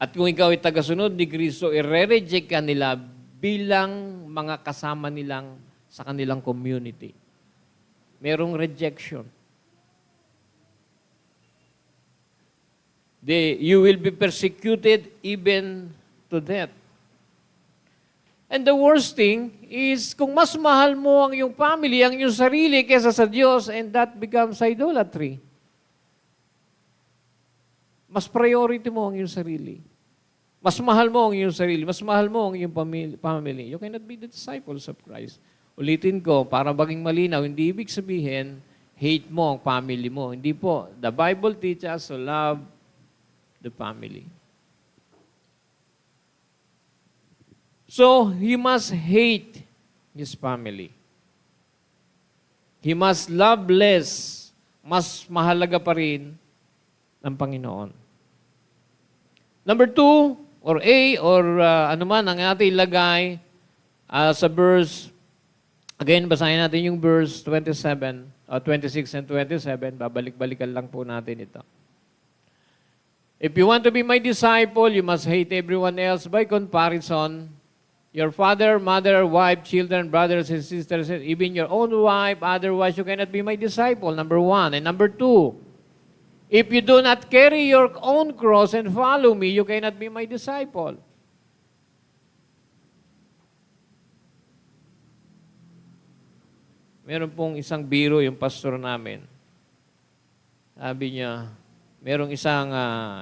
At kung ikaw ay tagasunod ni Kristo, ire-reject ka nila bilang mga kasama nilang sa kanilang community. Merong rejection. You will be persecuted even to death. And the worst thing is kung mas mahal mo ang iyong family, ang iyong sarili kaysa sa Diyos, and that becomes idolatry. Mas priority mo ang iyong sarili. Mas mahal mo ang iyong sarili. Mas mahal mo ang iyong family. You cannot be the disciples of Christ. Ulitin ko, para maging malinaw, hindi ibig sabihin, hate mo ang family mo. Hindi po. The Bible teaches us to love the family. So, he must hate his family. He must love less. Mas mahalaga pa rin ng Panginoon. Number 2, or A, or ano man ang ating ilagay sa verse. Again, basahin natin yung verse 26 and 27. Babalik-balikan lang po natin ito. If you want to be my disciple, you must hate everyone else. By comparison, Your father, mother, wife, children, brothers and sisters, and even your own wife, otherwise you cannot be my disciple, number 1. And number 2, if you do not carry your own cross and follow me, you cannot be my disciple. Meron pong isang biro yung pastor namin. Sabi niya, merong isang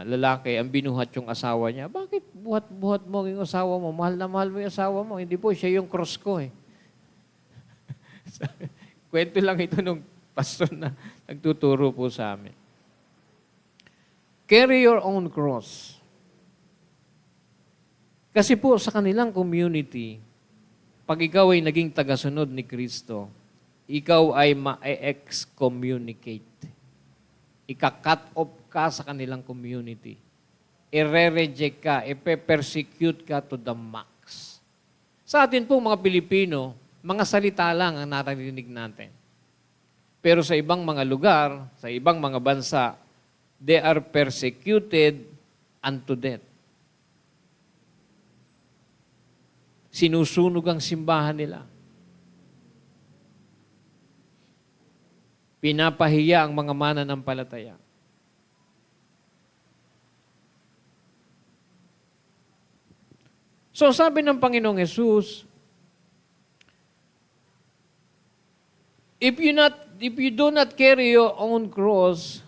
lalaki, ang binuhat yung asawa niya. Bakit buhat-buhat mo yung asawa mo? Mahal na mahal mo yung asawa mo. Hindi po, siya yung cross ko eh. Kwento lang ito nung pastor na nagtuturo po sa amin. Carry your own cross. Kasi po sa kanilang community, pag ikaw ay naging tagasunod ni Kristo, ikaw ay ma-excommunicate. Ika-cut off ka sa kanilang community. I-reject ka, i-persecute ka to the max. Sa atin po mga Pilipino, mga salita lang ang naririnig natin. Pero sa ibang mga lugar, sa ibang mga bansa, they are persecuted unto death. Sinusunog ang simbahan nila. Pinapahiya ang mga mananampalataya. So sabi ng Panginoong Hesus, if you do not carry your own cross,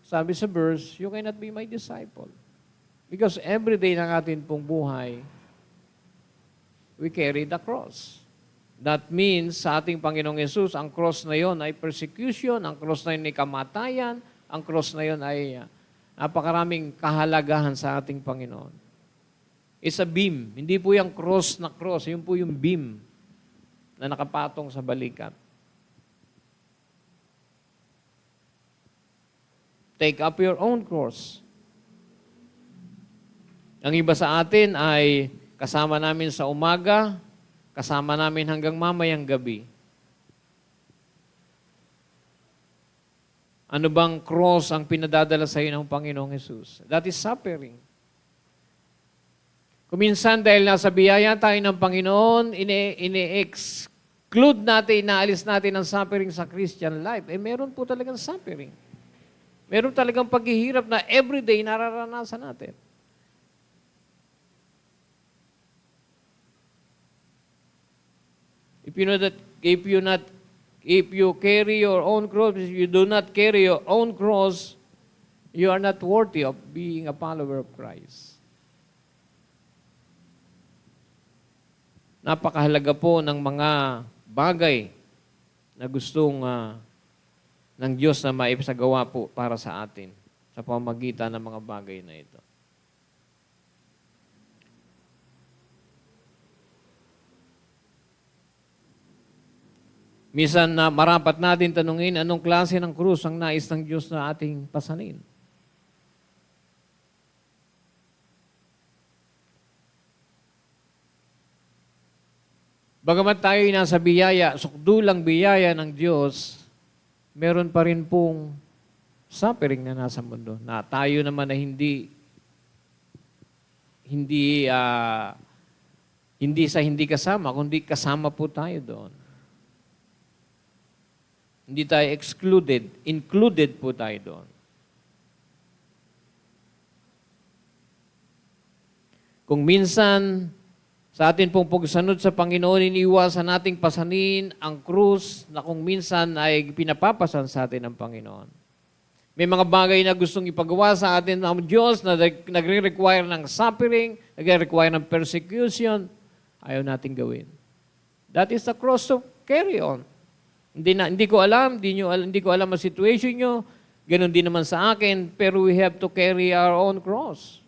sabi sa verse, you cannot be my disciple. Because every day ng ating pong buhay, we carry the cross. That means, sa ating Panginoong Yesus, ang cross na yon ay persecution, ang cross na yon ay kamatayan, ang cross na yon ay napakaraming kahalagahan sa ating Panginoon. It's a beam. Hindi po yung cross na cross, yun po yung beam na nakapatong sa balikat. Take up your own cross. Ang iba sa atin ay kasama namin sa umaga, kasama namin hanggang mamayang gabi. Ano bang cross ang pinadadala sa iyo ng Panginoong Hesus? That is suffering. Kuminsan dahil nasa biyaya tayo ng Panginoon, ini-exclude natin, inaalis natin ang suffering sa Christian life. Meron po talagang suffering. Meron talagang paghihirap na everyday nararanasan natin. If you carry your own cross, if you do not carry your own cross, you are not worthy of being a follower of Christ. Napakahalaga po ng mga bagay na gustong ng Diyos na maipasagawa po para sa atin sa pamamagitan ng mga bagay na ito. Minsan na marapat natin tanungin anong klase ng krus ang nais ng Diyos na ating pasanin. Bagamat tayo nasa biyaya, sukdulang biyaya ng Diyos, meron pa rin pong suffering na nasa mundo. Na tayo naman na hindi kasama, kundi kasama po tayo doon. Hindi tayo excluded, included po tayo doon. Kung minsan, sa atin pong pagsanod sa Panginoon, iniiwasan nating pasanin ang krus na kung minsan ay pinapapasan sa atin ng Panginoon. May mga bagay na gustong ipagawa sa atin ng Diyos na nagre-require ng suffering, nagre-require ng persecution, ayaw nating gawin. That is the cross to carry on. Hindi ko alam ang situation nyo, ganun din naman sa akin, pero we have to carry our own cross.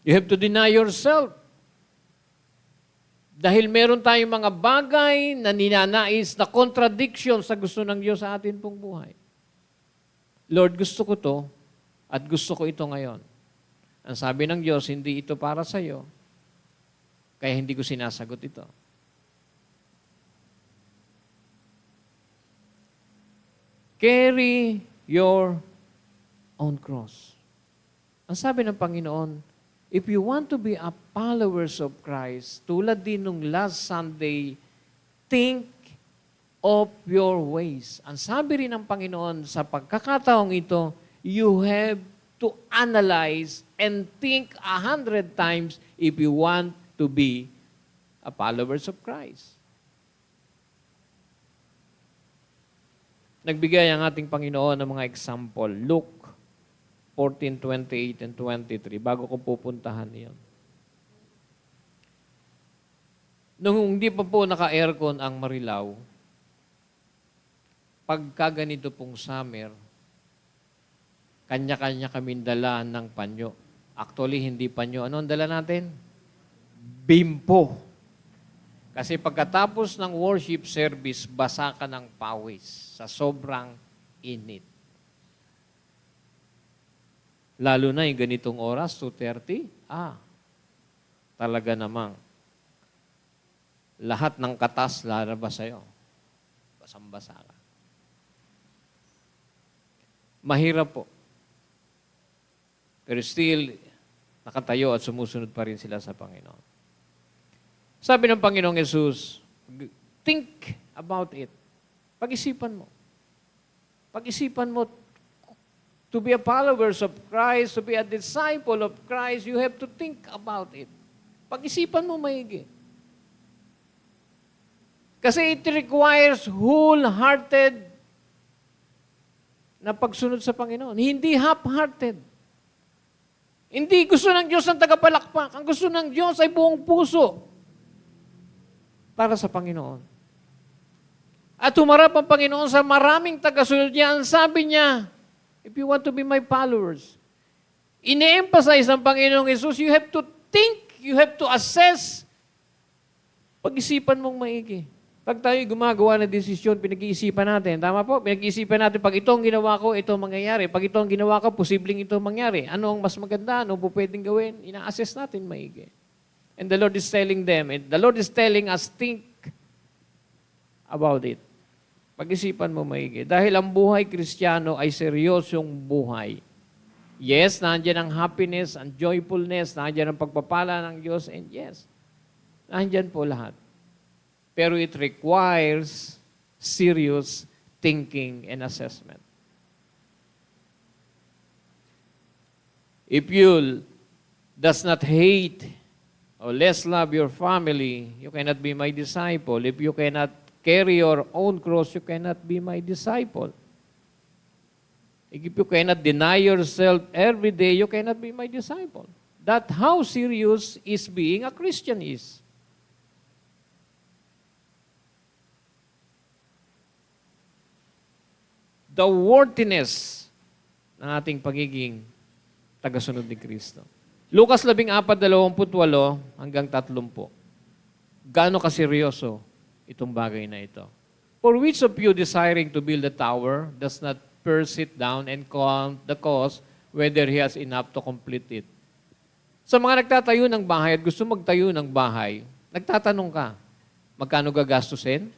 You have to deny yourself. Dahil meron tayong mga bagay na ninanais na contradiction sa gusto ng Diyos sa atin pong buhay. Lord, gusto ko to at gusto ko ito ngayon. Ang sabi ng Diyos, hindi ito para sa iyo, kaya hindi ko sinasagot ito. Carry your own cross. Ang sabi ng Panginoon, if you want to be a followers of Christ, tulad din nung last Sunday, think of your ways. Ang sabi rin ng Panginoon sa pagkakataong ito, you have to analyze and think 100 times if you want to be a followers of Christ. Nagbigay ang ating Panginoon ng mga example. Luke 14:28 and 23. Bago ko pupuntahan iyon. Nung hindi pa po naka-aircon ang Marilao, pagka ganito pong summer, kanya-kanya kami dala ng panyo. Actually, hindi panyo. Ano ang dala natin? Bimpo. Kasi pagkatapos ng worship service, basa ka ng pawis sa sobrang init. Lalo na yung ganitong oras, 2:30, talaga namang lahat ng katas lalabas sa'yo. Basang-basa ka. Mahirap po. Pero still, nakatayo at sumusunod pa rin sila sa Panginoon. Sabi ng Panginoong Yesus, think about it. Pag-isipan mo. Pag-isipan mo, to be a followers of Christ, to be a disciple of Christ, you have to think about it. Pag-isipan mo maigi. Kasi it requires wholehearted na pagsunod sa Panginoon. Hindi half-hearted. Hindi gusto ng Diyos ang tagapalakpak. Ang gusto ng Diyos ay buong puso para sa Panginoon. At humarap ang Panginoon sa maraming tagasunod niya. Ang sabi niya, if you want to be my followers, ine-emphasize ng Panginoong Yesus, you have to think, you have to assess. Pag-isipan mong maigi. Pag tayo gumagawa ng desisyon, pinag-iisipan natin. Tama po? Pinag-iisipan natin, pag ito ang ginawa ko, ito ang mangyayari. Pag ito ang ginawa ko, posibleng ito ang mangyari. Ano ang mas maganda? Ano po pwedeng gawin? Ina-assess natin maigi. And the Lord is telling them, and the Lord is telling us, think about it. Pag-isipan mo maigi. Dahil ang buhay Kristiyano ay seryosyong buhay. Yes, nandiyan ang happiness, ang joyfulness, nandiyan ang pagpapala ng Diyos, and yes, nandiyan po lahat. Pero it requires serious thinking and assessment. If you does not hate or less love your family, you cannot be my disciple. If you cannot carry your own cross, you cannot be my disciple. If you cannot deny yourself every day, you cannot be my disciple. That's how serious is being a Christian is. The worthiness ng ating pagiging tagasunod ni Kristo. Lucas 14:28 hanggang 30. Gaano kaseryoso itong bagay na ito? For which of you desiring to build a tower does not first sit down and count the cost whether he has enough to complete it? Sa mga nagtatayo ng bahay at gusto magtayo ng bahay, nagtatanong ka, magkano gagastusin?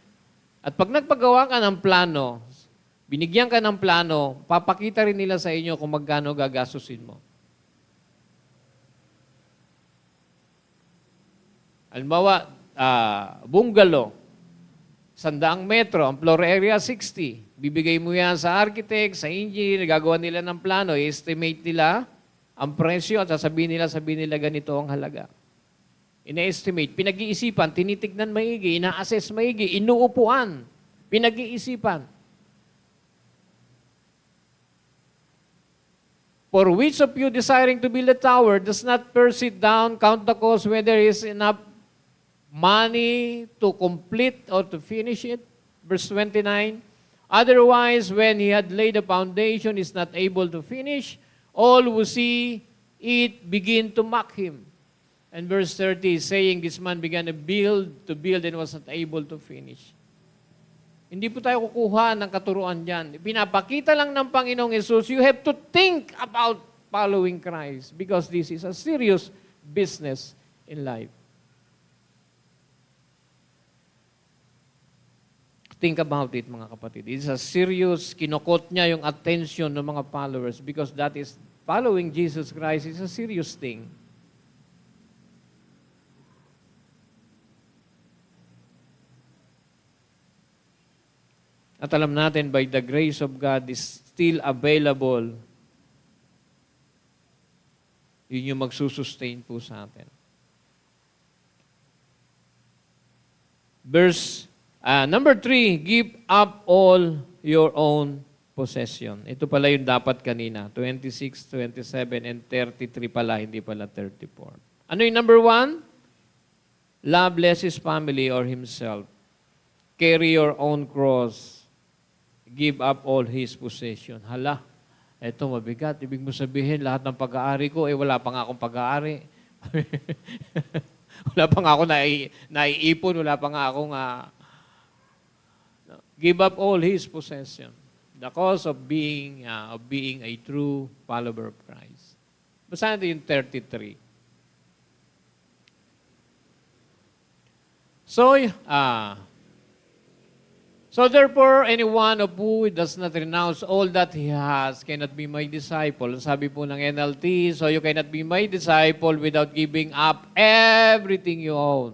At pag nagpagawa ka ng plano, binigyan ka ng plano, papakita rin nila sa inyo kung magkano gagastusin mo. Halimbawa, bungalow, 100 metro, ang floor area 60. Bibigay mo yan sa architect, sa engineer, gagawa nila ng plano, i-estimate nila ang presyo at sasabihin nila ganito ang halaga. Ina-estimate, pinag-iisipan, tinitignan maigi, ina-assess maigi, inuupuan, pinag-iisipan. For which of you desiring to build a tower does not first sit down, count the cost, whether is enough money to complete or to finish it? Verse 29, otherwise, when he had laid the foundation, is not able to finish, all who see it begin to mock him. And verse 30 is saying, this man began to build and was not able to finish. Hindi po tayo kukuha ng katuruan dyan. Pinapakita lang ng Panginoong Yesus, you have to think about following Christ because this is a serious business in life. Think about it, mga kapatid. It's a serious, kinukot niya yung attention ng mga followers because that is, following Jesus Christ is a serious thing. At alam natin, by the grace of God is still available. Yun yung magsusustain po sa atin. Verse number 3, give up all your own possession. Ito pala yung dapat kanina. 26, 27, and 33 pala, hindi pala 34. Ano yung number 1? Love less his family or himself. Carry your own cross. Give up all his possession. Hala, eto mabigat. Ibig mo sabihin, lahat ng pag-aari ko, wala pa nga akong pag-aari. Wala pa nga ako naiipon, wala pa nga akong give up all his possession. The cause of being a true follower of Christ. Basahin natin yung 33. So therefore, anyone of who does not renounce all that he has cannot be my disciple. Sabi po ng NLT, so you cannot be my disciple without giving up everything you own.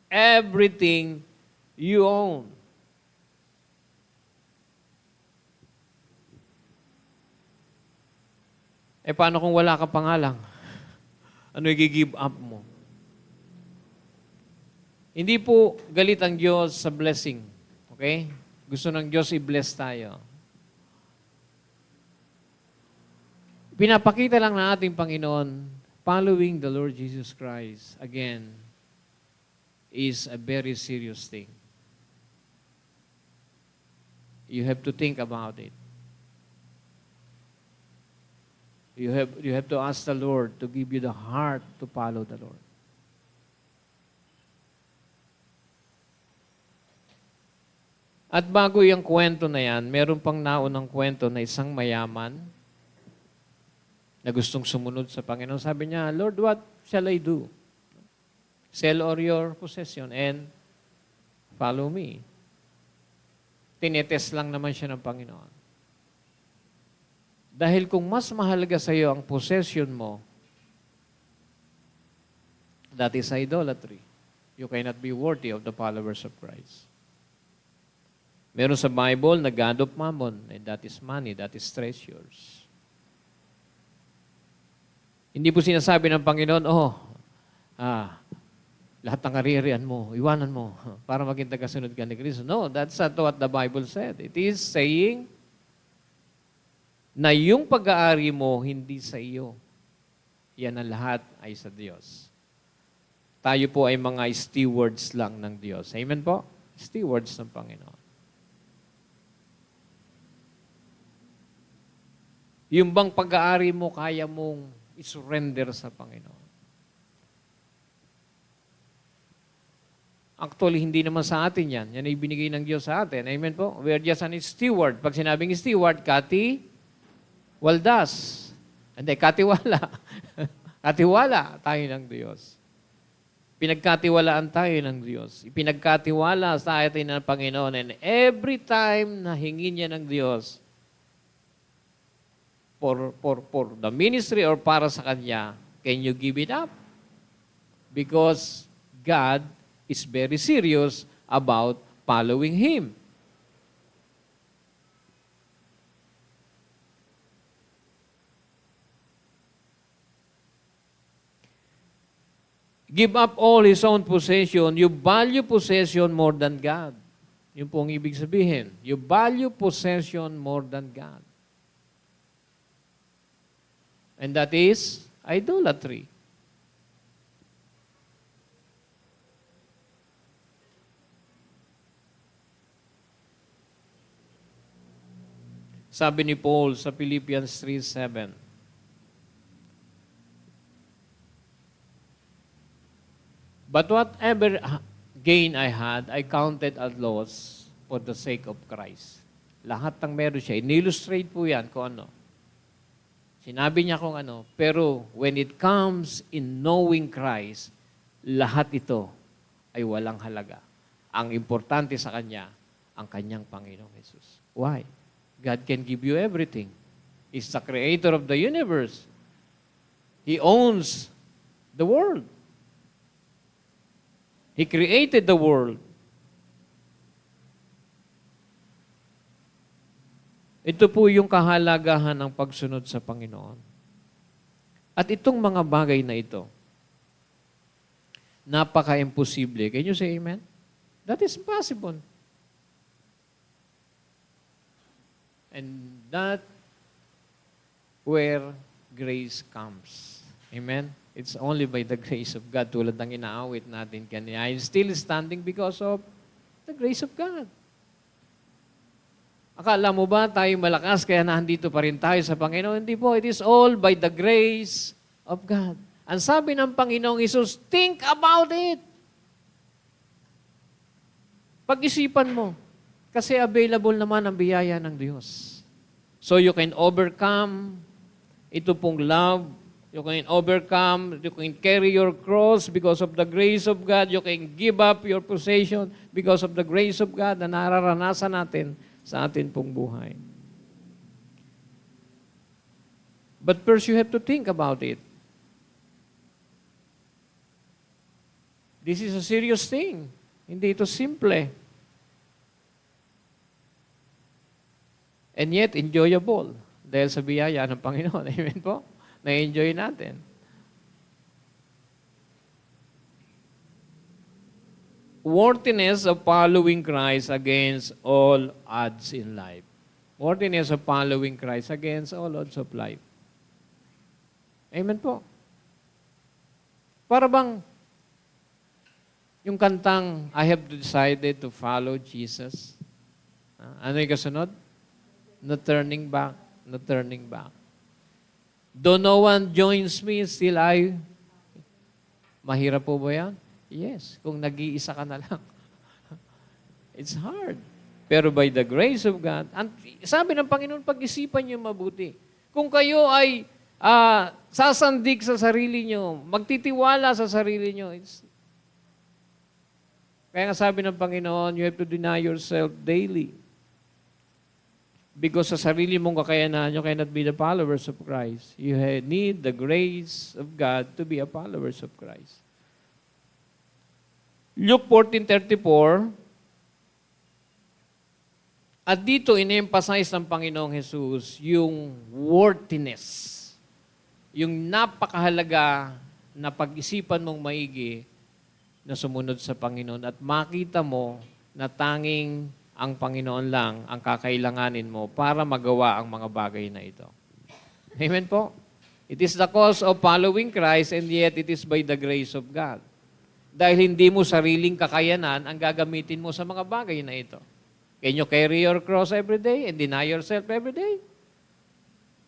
Everything you own. Paano kung wala ka pa nga lang? Ano i-give up mo? Hindi po galit ang Diyos sa blessing. Okay? Gusto ng Diyos i-bless tayo. Pinapakita lang ng ating Panginoon, following the Lord Jesus Christ, again, is a very serious thing. You have to think about it. You have to ask the Lord to give you the heart to follow the Lord. At bago yung kwento na yan, meron pang naunang kwento na isang mayaman na gustong sumunod sa Panginoon. Sabi niya, Lord, what shall I do? Sell all your possession and follow me. Tinetest lang naman siya ng Panginoon. Dahil kung mas mahalaga sa iyo ang possession mo, that is idolatry. You cannot be worthy of the followers of Christ. Meron sa Bible na God of Mammon, and that is money, that is treasures. Hindi po sinasabi ng Panginoon, lahat ng karirian mo, iwanan mo, para maging tagasunod ka ni Kristo. No, that's not what the Bible said. It is saying na yung pag-aari mo, hindi sa iyo. Yan ang lahat ay sa Diyos. Tayo po ay mga stewards lang ng Diyos. Amen po? Stewards ng Panginoon. Yung bang pag-aari mo, kaya mong isurrender sa Panginoon. Actually, hindi naman sa atin yan. Yan ay binigay ng Diyos sa atin. Amen po? We are just an steward. Pag sinabing steward, waldas. Hindi, katiwala. Katiwala tayo ng Diyos. Pinagkatiwalaan tayo ng Diyos. Ipinagkatiwala sa atin ng Panginoon. And every time na hingi niya ng Diyos, for the ministry or para sa Kanya, can you give it up? Because God is very serious about following Him. Give up all his own possession. You value possession more than God. Yun po ang ibig sabihin. You value possession more than God. And that is idolatry. Sabi ni Paul sa Philippians 3:7, but whatever gain I had, I counted as loss for the sake of Christ. Lahat ng meron siya. In-illustrate po yan kung ano. Sinabi niya kung ano, pero when it comes in knowing Christ, lahat ito ay walang halaga. Ang importante sa Kanya, ang Kanyang Panginoong Jesus. Why? God can give you everything. He's the creator of the universe. He owns the world. He created the world. Ito po yung kahalagahan ng pagsunod sa Panginoon. At itong mga bagay na ito, napaka-imposible. Can you say amen? That is impossible. And that where grace comes. Amen? It's only by the grace of God. Tulad ng inaawit natin kanina. I'm still standing because of the grace of God. Akala mo ba tayo malakas kaya nandito pa rin tayo sa Panginoon? Hindi po. It is all by the grace of God. Ang sabi ng Panginoong Isus, think about it. Pag-isipan mo. Kasi available naman ang biyaya ng Diyos. So you can overcome ito pong love. You can overcome, you can carry your cross because of the grace of God. You can give up your possession because of the grace of God na nararanasan natin sa atin pong buhay. But first, you have to think about it. This is a serious thing. Hindi ito simple. And yet, enjoyable. Dahil sa biyaya ng Panginoon. Amen po? Na-enjoy natin. Worthiness of following Christ against all odds in life. Worthiness of following Christ against all odds of life. Amen po. Para bang yung kantang, I have decided to follow Jesus. Ano yung kasunod? No turning back, no turning back. Though no one joins me, still I. Mahirap po ba yan? Yes, kung nag-iisa ka na lang. It's hard. Pero by the grace of God, sabi ng Panginoon, pag-isipan niyo mabuti. Kung kayo ay sasandig sa sarili niyo, magtitiwala sa sarili niyo, kaya nga sabi ng Panginoon, you have to deny yourself daily. Because sa sarili mong kakayanan, you cannot be the followers of Christ. You need the grace of God to be a followers of Christ. Luke 14:34, at dito in-emphasize ng Panginoong Jesus yung worthiness, yung napakahalaga na pag-isipan mong maigi na sumunod sa Panginoon at makita mo na tanging ang Panginoon lang ang kakailanganin mo para magawa ang mga bagay na ito. Amen po? It is the cause of following Christ and yet it is by the grace of God. Dahil hindi mo sariling kakayanan ang gagamitin mo sa mga bagay na ito. Can you carry your cross every day and deny yourself every day?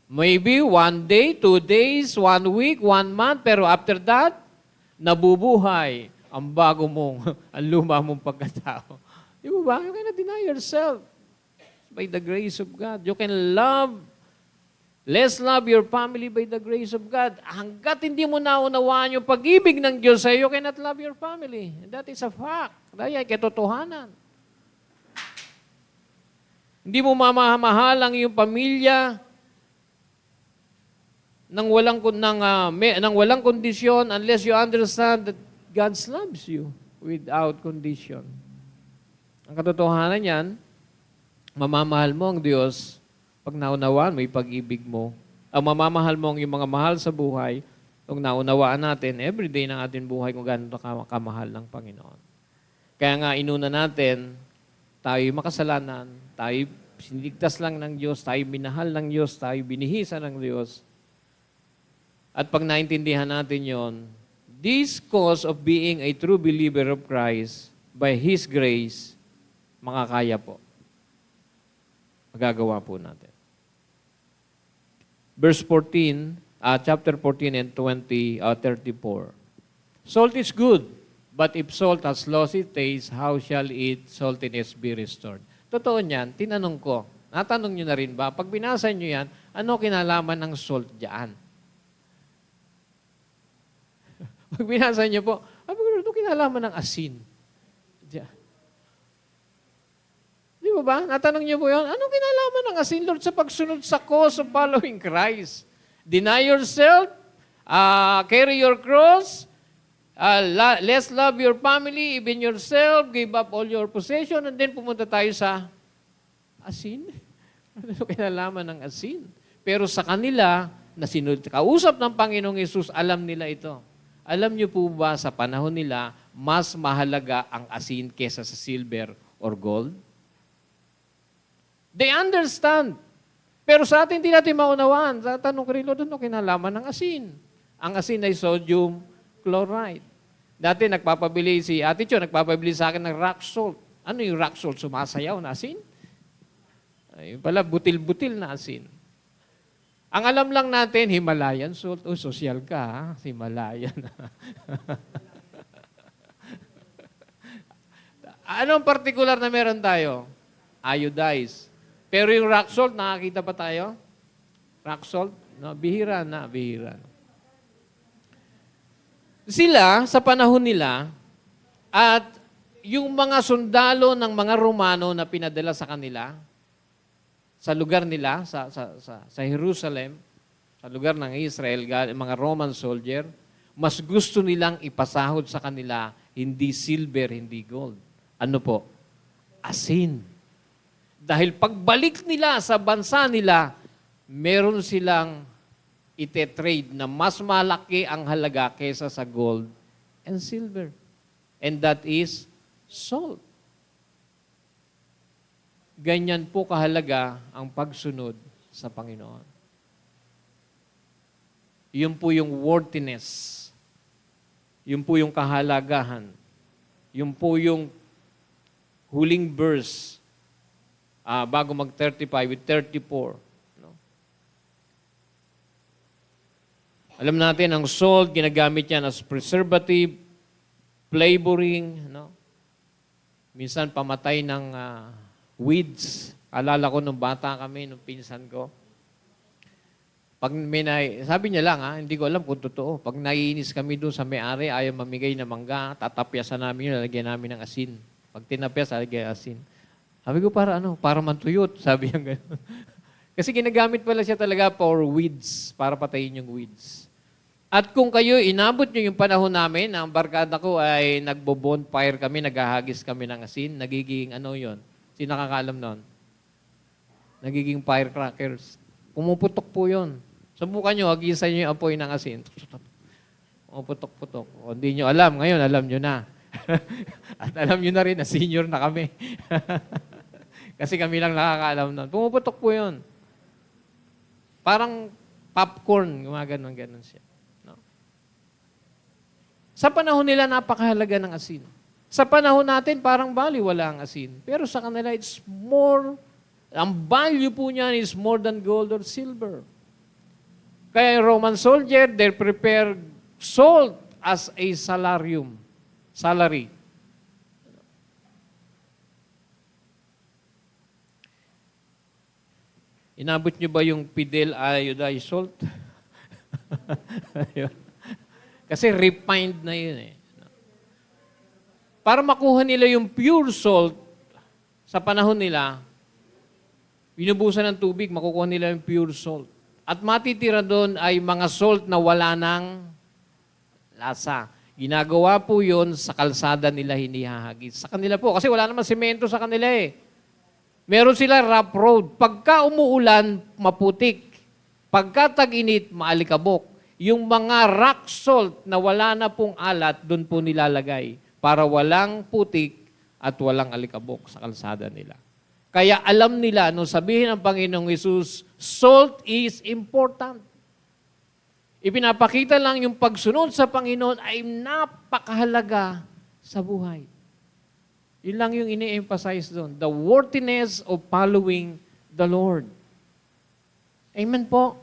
Maybe 1 day, 2 days, 1 week, 1 month, pero after that, nabubuhay ang bago mong, ang luma mong pagkatao. Di ba? You cannot deny yourself by the grace of God. You can less love your family by the grace of God. Hanggat hindi mo naunawaan yung pag-ibig ng Diyos sa'yo, you cannot love your family. And that is a fact. Dahil ay katotohanan. Hindi mo mamamahal ang iyong pamilya nang walang kondisyon unless you understand that God loves you without condition. Ang katotohanan yan, mamamahal mo ang Diyos pag naunawaan mo yung pag-ibig mo. Ang mamamahal mo ang iyong mga mahal sa buhay pag naunawaan natin everyday ng ating buhay kung gaano kamahal ng Panginoon. Kaya nga inuna natin, tayo makasalanan, tayo sinigtas lang ng Diyos, tayo minahal ng Diyos, tayo binihisa ng Diyos. At pag naintindihan natin yon, this cause of being a true believer of Christ, by His grace, makakaya po. Magagawa po natin. Verse 14, chapter 14 and 34. Salt is good, but if salt has lost its taste, how shall its saltiness be restored? Totoo niyan, tinanong ko. Natanong niyo na rin ba? Pag binasa niyo yan, ano kinalaman ng salt diyan? Pag binasa niyo po, ano kinalaman ng asin? Diyan. Di ba? Natanong niyo po yun, anong kinalaman ng asin, Lord, sa pagsunod sa cause of following Christ? Deny yourself, carry your cross, let's love your family, even yourself, give up all your possession, and then pumunta tayo sa asin. Ano kinalaman ng asin? Pero sa kanila, na kausap ng Panginoong Yesus, alam nila ito. Alam niyo po ba sa panahon nila, mas mahalaga ang asin kesa sa silver or gold? They understand. Pero sa atin, hindi natin maunawaan. Sa tanong ko rin, Lord, ano kinalaman ng asin? Ang asin ay sodium chloride. Dati nagpapabili si Ate Cho, nagpapabili sa akin ng rock salt. Ano yung rock salt? Sumasayaw na asin? Ay, pala, butil-butil na asin. Ang alam lang natin, Himalayan salt. Oh, social ka, ha? Himalayan. Anong particular na meron tayo? Iodized. Pero yung rock salt, nakakita pa tayo? Rock salt? No, bihira na, bihira. Sila, sa panahon nila, at yung mga sundalo ng mga Romano na pinadala sa kanila, sa lugar nila, sa Jerusalem, sa lugar ng Israel, mga Roman soldier, mas gusto nilang ipasahod sa kanila, hindi silver, hindi gold. Ano po? Asin. Dahil pagbalik nila sa bansa nila, meron silang ite-trade na mas malaki ang halaga kesa sa gold and silver. And that is salt. Ganyan po kahalaga ang pagsunod sa Panginoon. Yun po yung worthiness. Yun po yung kahalagahan. Yun po yung huling verse bago mag-35 with 34. No? Alam natin, ang salt, ginagamit yan as preservative, flavoring, no? Minsan pamatay ng weeds. Alala ko nung bata kami, nung pinsan ko. Pag sabi niya lang, hindi ko alam kung totoo. Pag naiinis kami doon sa may-ari, ayaw mamigay ng mangga, tatapyasan namin yun, lalagyan namin ng asin. Pag tinapyas, lalagyan ng asin. Sabi ko, para ano? Para mantuyot. Sabi niya gano'n. Kasi ginagamit pala siya talaga for weeds, para patayin yung weeds. At kung kayo, inabot nyo yung panahon namin, ang barkada ko ay nagbo-bonfire kami, naghahagis kami ng asin, nagiging ano yon. Sino nakakaalam nun? Nagiging firecrackers. Pumuputok po yun. Subukan nyo, hagisan nyo yung apoy ng asin. Pumuputok-putok. O, hindi nyo alam. Ngayon, alam nyo na. At alam nyo na rin na senior na kami. Kasi kami lang nakakaalam nun. Pumuputok po yun. Parang popcorn. Gumaganon-ganon siya. No? Sa panahon nila, napakahalaga ng asin. Sa panahon natin, parang baliwala ang asin. Pero sa kanila, it's more, ang value po niyan is more than gold or silver. Kaya yung Roman soldier, they prepare salt as a salary. Inabot niyo ba yung Fidel iodized salt? Kasi refined na yun eh. Para makuha nila yung pure salt, sa panahon nila, binubusan ng tubig, makukuha nila yung pure salt. At matitira doon ay mga salt na wala ng lasa. Ginagawa po yun sa kalsada nila hinihahagis. Sa kanila po, kasi wala naman semento sa kanila eh. Meron sila rough road. Pagka umuulan, maputik. Pagka tag-init, maalikabok. Yung mga rock salt na wala na pong alat, doon po nilalagay para walang putik at walang alikabok sa kalsada nila. Kaya alam nila, nung sabihin ng Panginoong Yesus, salt is important. Ipinapakita lang yung pagsunod sa Panginoon ay napakahalaga sa buhay. Yun lang yung ini-emphasize doon. The worthiness of following the Lord. Amen po.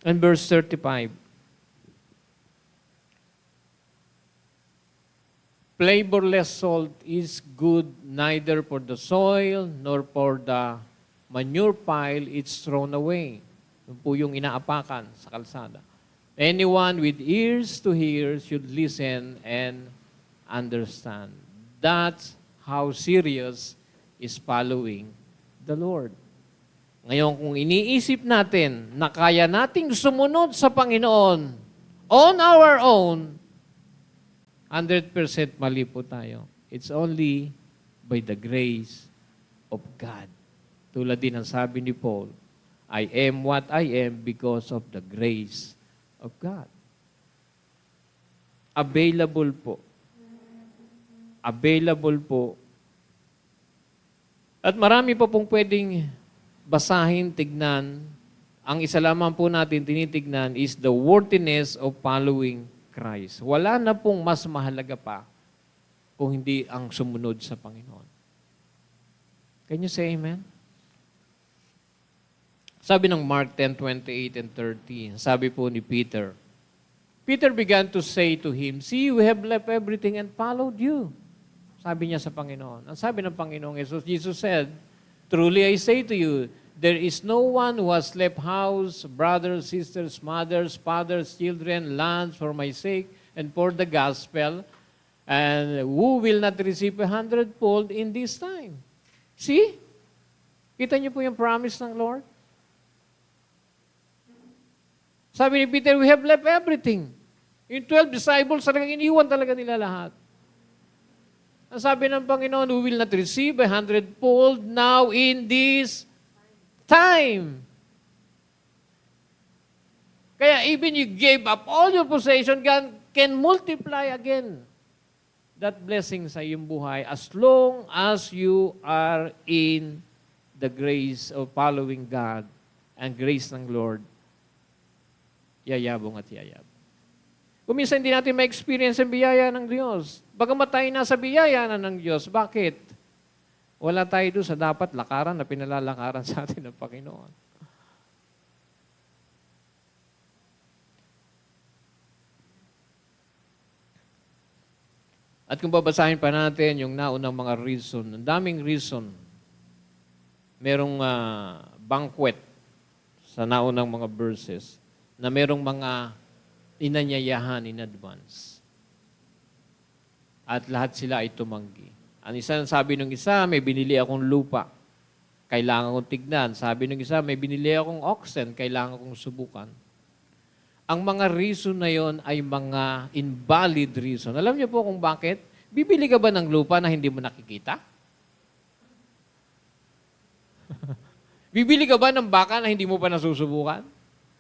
And verse 35. Flavorless salt is good neither for the soil nor for the manure pile, it's thrown away. Yun po yung inaapakan sa kalsada. Anyone with ears to hear should listen and understand. That's how serious is following the Lord. Ngayon, kung iniisip natin na kaya nating sumunod sa Panginoon on our own, 100% mali po tayo. It's only by the grace of God. Tulad din ang sabi ni Paul, I am what I am because of the grace of God. Available po. Available po. At marami pa pong pwedeng basahin, tignan. Ang isa lamang po natin tinitignan is the worthiness of following Christ. Wala na pong mas mahalaga pa kung hindi ang sumunod sa Panginoon. Can you say amen? Sabi ng Mark 10:28 and 30, sabi po ni Peter, Peter began to say to him, see, we have left everything and followed you. Sabi niya sa Panginoon. Ang sabi ng Panginoong Jesus said, truly I say to you, there is no one who has left house, brothers, sisters, mothers, fathers, children, lands for my sake and for the gospel, and who will not receive 100-fold in this time. See? Kita niyo po yung promise ng Lord? Sabi ni Peter, we have left everything. Yung 12 disciples, talagang iniwan talaga nila lahat. Ang sabi ng Panginoon, who will not receive 100-fold now in this time. Kaya even you gave up all your possession, God can multiply again that blessing sa iyong buhay as long as you are in the grace of following God and grace ng Lord. Yayabong at yayab. Kung minsan hindi natin ma-experience ang biyaya ng Diyos, bagamat tayo nasa biyaya na ng Diyos, bakit? Wala tayo doon sa dapat lakaran na pinalalakaran sa atin ng Panginoon. At kung babasahin pa natin yung naunang mga reason, ang daming reason, merong banquet sa naunang mga verses na merong mga inanyayahan in advance. At lahat sila ay tumanggi. Ang isa, sabi ng isa, may binili akong lupa. Kailangan kong tignan. Sabi ng isa, may binili akong oxen. Kailangan kong subukan. Ang mga reason na yon ay mga invalid reason. Alam niyo po kung bakit? Bibili ka ba ng lupa na hindi mo nakikita? Bibili ka ba ng baka na hindi mo pa nasusubukan?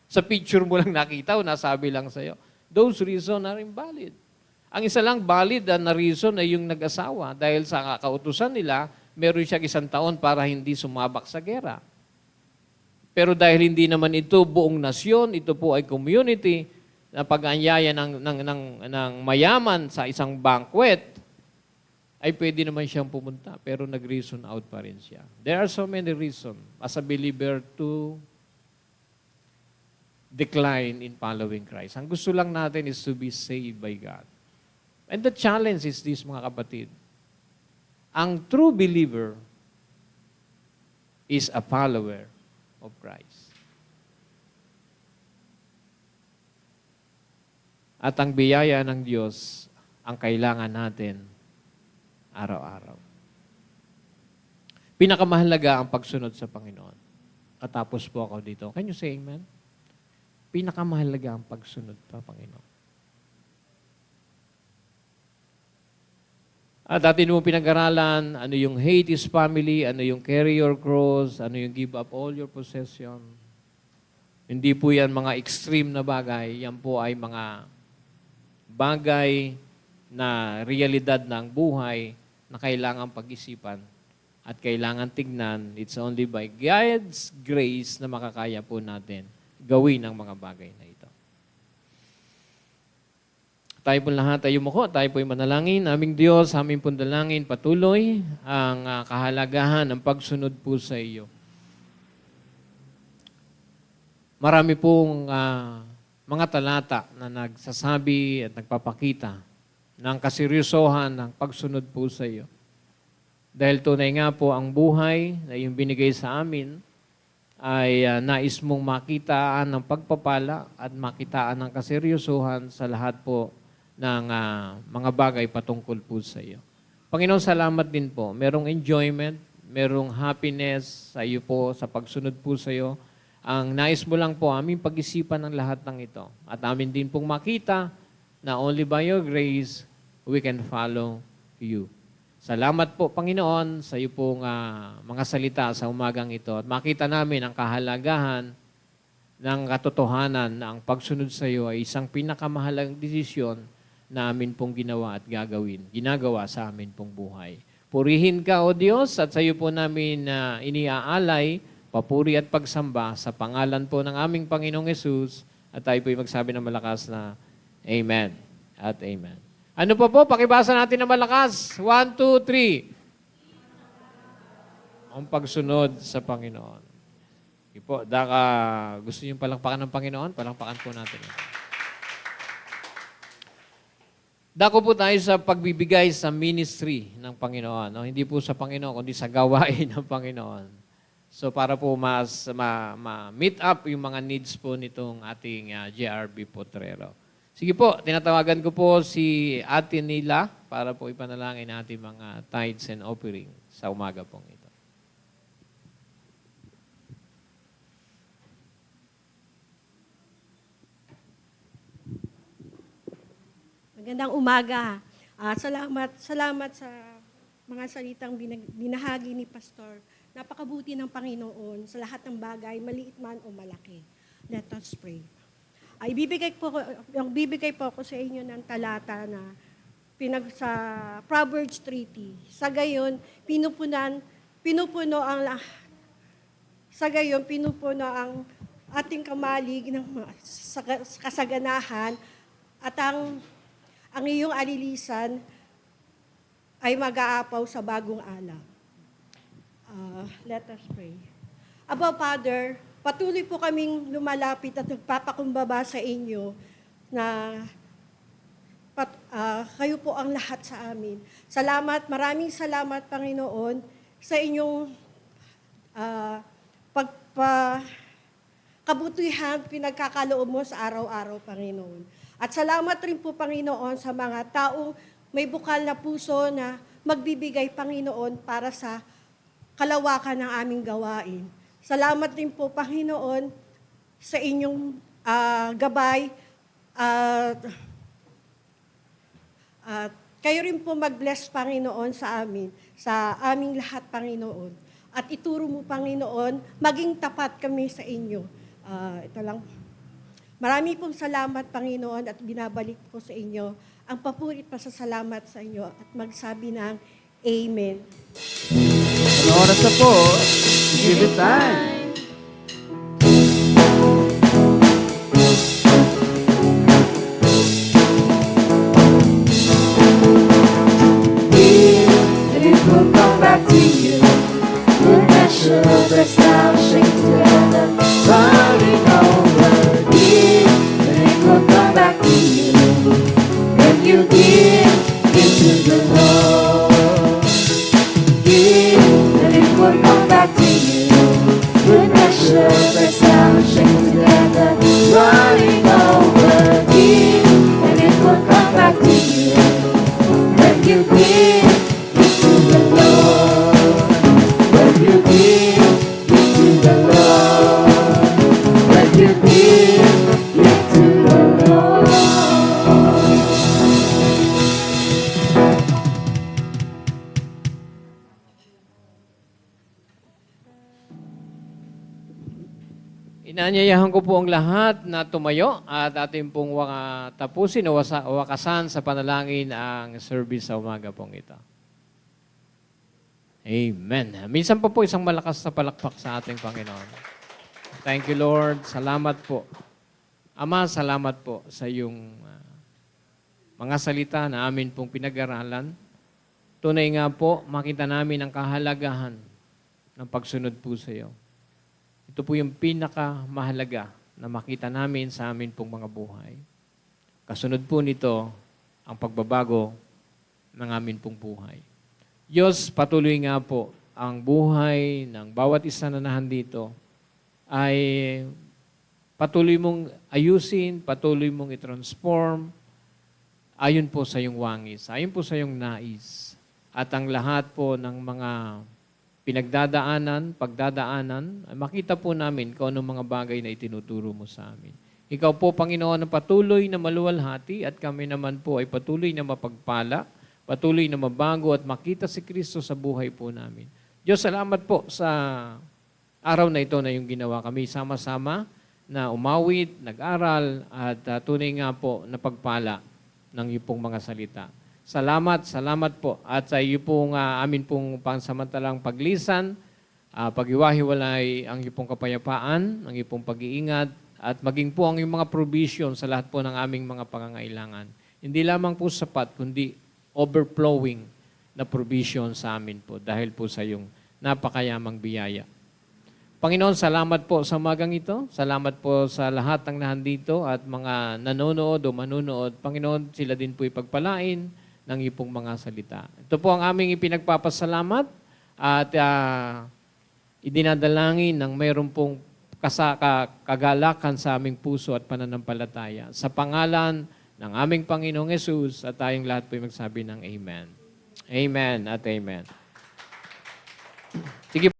Sa picture mo lang nakita o nasabi lang sa'yo. Those reasons are invalid. Ang isa lang valid na reason ay yung nag-asawa. Dahil sa kautusan nila, meron siya 1 taon para hindi sumabak sa gera. Pero dahil hindi naman ito buong nasyon, ito po ay community na pag-anyaya ng mayaman sa isang banquet, ay pwede naman siyang pumunta. Pero nag-reason out pa rin siya. There are so many reasons as a believer to decline in following Christ. Ang gusto lang natin is to be saved by God. And the challenge is this, mga kapatid. Ang true believer is a follower of Christ. At ang biyaya ng Diyos, ang kailangan natin araw-araw. Pinakamahalaga ang pagsunod sa Panginoon. Katapos po ako dito. Can you say amen? Pinakamahalaga ang pagsunod sa Panginoon. At atin mo pinag-aralan, ano yung hate his family, ano yung carry your cross, ano yung give up all your possession. Hindi po yan mga extreme na bagay. Yan po ay mga bagay na realidad ng buhay na kailangan pag-isipan at kailangan tignan. It's only by God's grace na makakaya po natin gawin ang mga bagay na ito. Tayo po lahat ay yumuko, tayo po ay manalangin. Aming Diyos, aming pong dalangin, patuloy ang kahalagahan ng pagsunod po sa iyo. Marami pong mga talata na nagsasabi at nagpapakita ng kaseryosohan ng pagsunod po sa iyo. Dahil tunay nga po ang buhay na iyong binigay sa amin ay nais mong makitaan ng pagpapala at makitaan ng kaseryosohan sa lahat po ng mga bagay patungkol po sa iyo. Panginoon, salamat din po. Merong enjoyment, merong happiness sa iyo po, sa pagsunod po sa iyo. Ang nais mo lang po, aming pag-isipan ng lahat ng ito. At amin din pong makita na only by your grace, we can follow you. Salamat po, Panginoon, sa iyo pong mga salita sa umagang ito. At makita namin ang kahalagahan ng katotohanan na ang pagsunod sa iyo ay isang pinakamahalagang desisyon na amin pong ginawa at ginagawa sa amin pong buhay. Purihin ka, O Diyos, at sa iyo po namin iniaalay, papuri at pagsamba sa pangalan po ng aming Panginoong Yesus at tayo po'y magsabi ng malakas na Amen at Amen. Ano pa po? Pakibasa natin ng malakas. 1, 2, 3. Ang pagsunod sa Panginoon. Okay po, gusto niyo palakpakan ng Panginoon? Palakpakan po natin. Dako po tayo sa pagbibigay sa ministry ng Panginoon. No? Hindi po sa Panginoon, kundi sa gawain ng Panginoon. So para po ma-meet up yung mga needs po nitong ating JRB Potrero. Sige po, tinatawagan ko po si Ate Nila para po ipanalangin natin mga tithes and offering sa umaga pong ito. Magandang umaga. Salamat sa mga salitang binahagi ni Pastor. Napakabuti ng Panginoon sa lahat ng bagay, maliit man o malaki. Let us pray. Bibigay po ako sa inyo ng talata na sa Proverbs 3:3. Sa gayon, pinupuno ang ating kamalig ng kasaganahan at ang iyong alilisan ay mag-aapaw sa bagong alak. Let us pray. Aba, Father, patuloy po kaming lumalapit at nagpapakumbaba sa inyo na kayo po ang lahat sa amin. Maraming salamat, Panginoon, sa inyong kabutihan, pinagkakaloob mo sa araw-araw, Panginoon. At salamat rin po, Panginoon, sa mga taong may bukal na puso na magbibigay, Panginoon, para sa kalawakan ng aming gawain. Salamat din po, Panginoon, sa inyong gabay. Kayo rin po mag-bless, Panginoon, sa aming lahat, Panginoon. At ituro mo, Panginoon, maging tapat kami sa inyo. Ito lang. Marami pong salamat, Panginoon, at binabalik ko sa inyo ang papuri at pasasalamat sa inyo at magsabi ng Amen. Ano oras na po? Give it time. And it will come back to you. Good measure, pressed down, shaken together, running over. Give, and it will come back to you. When you give to the Lord. Give, and it will come back to you. Good measure, pressed down, shaken together, running over. Give, and it will come back to you. When you give to the Lord. When you give to the Lord. When you give to the Lord. Inaanyayahan ko po ang lahat na tumayo at ating pong tapusin o wakasan sa panalangin ang service sa umaga pong ito. Amen. Minsan pa po isang malakas na palakpak sa ating Panginoon. Thank you, Lord. Salamat po. Ama, salamat po sa iyong mga salita na amin pong pinag-aralan. Tunay nga po, makita namin ang kahalagahan ng pagsunod po sa iyo. Ito po yung pinakamahalaga na makita namin sa amin pong mga buhay. Kasunod po nito ang pagbabago ng amin pong buhay. Diyos, patuloy nga po ang buhay ng bawat isa na nandito ay patuloy mong ayusin, patuloy mong i-transform ayon po sa iyong wangis, ayon po sa iyong nais. At ang lahat po ng mga pagdadaanan, ay makita po namin kung anong mga bagay na itinuturo mo sa amin. Ikaw po, Panginoon, ang patuloy na maluwalhati at kami naman po ay patuloy na mapagpala, patuloy na mabago at makita si Kristo sa buhay po namin. Diyos, salamat po sa araw na ito na yung ginawa kami sama-sama na umawit, nag-aral at tunay nga po na pagpala ng iyong pong mga salita. Salamat po at sa iyo pong amin pong pansamantalang paglisan, pag-iwahiwalay ang iyong pong kapayapaan, ang iyong pong pag-iingat at maging po ang iyong mga provision sa lahat po ng aming mga pangangailangan. Hindi lamang po sapat kundi overflowing na provision sa amin po dahil po sa iyong napakayamang biyaya. Panginoon, salamat po sa umagang ito. Salamat po sa lahat ng nahandito at mga nanonood o manunood. Panginoon, sila din po ipagpalain ng ipong mga salita. Ito po ang aming ipinagpapasalamat at idinadalangin ng mayroon pong kagalakan sa aming puso at pananampalataya. Sa pangalan ng aming Panginoong Yesus at tayong lahat po magsabi ng Amen. Amen at Amen. Sige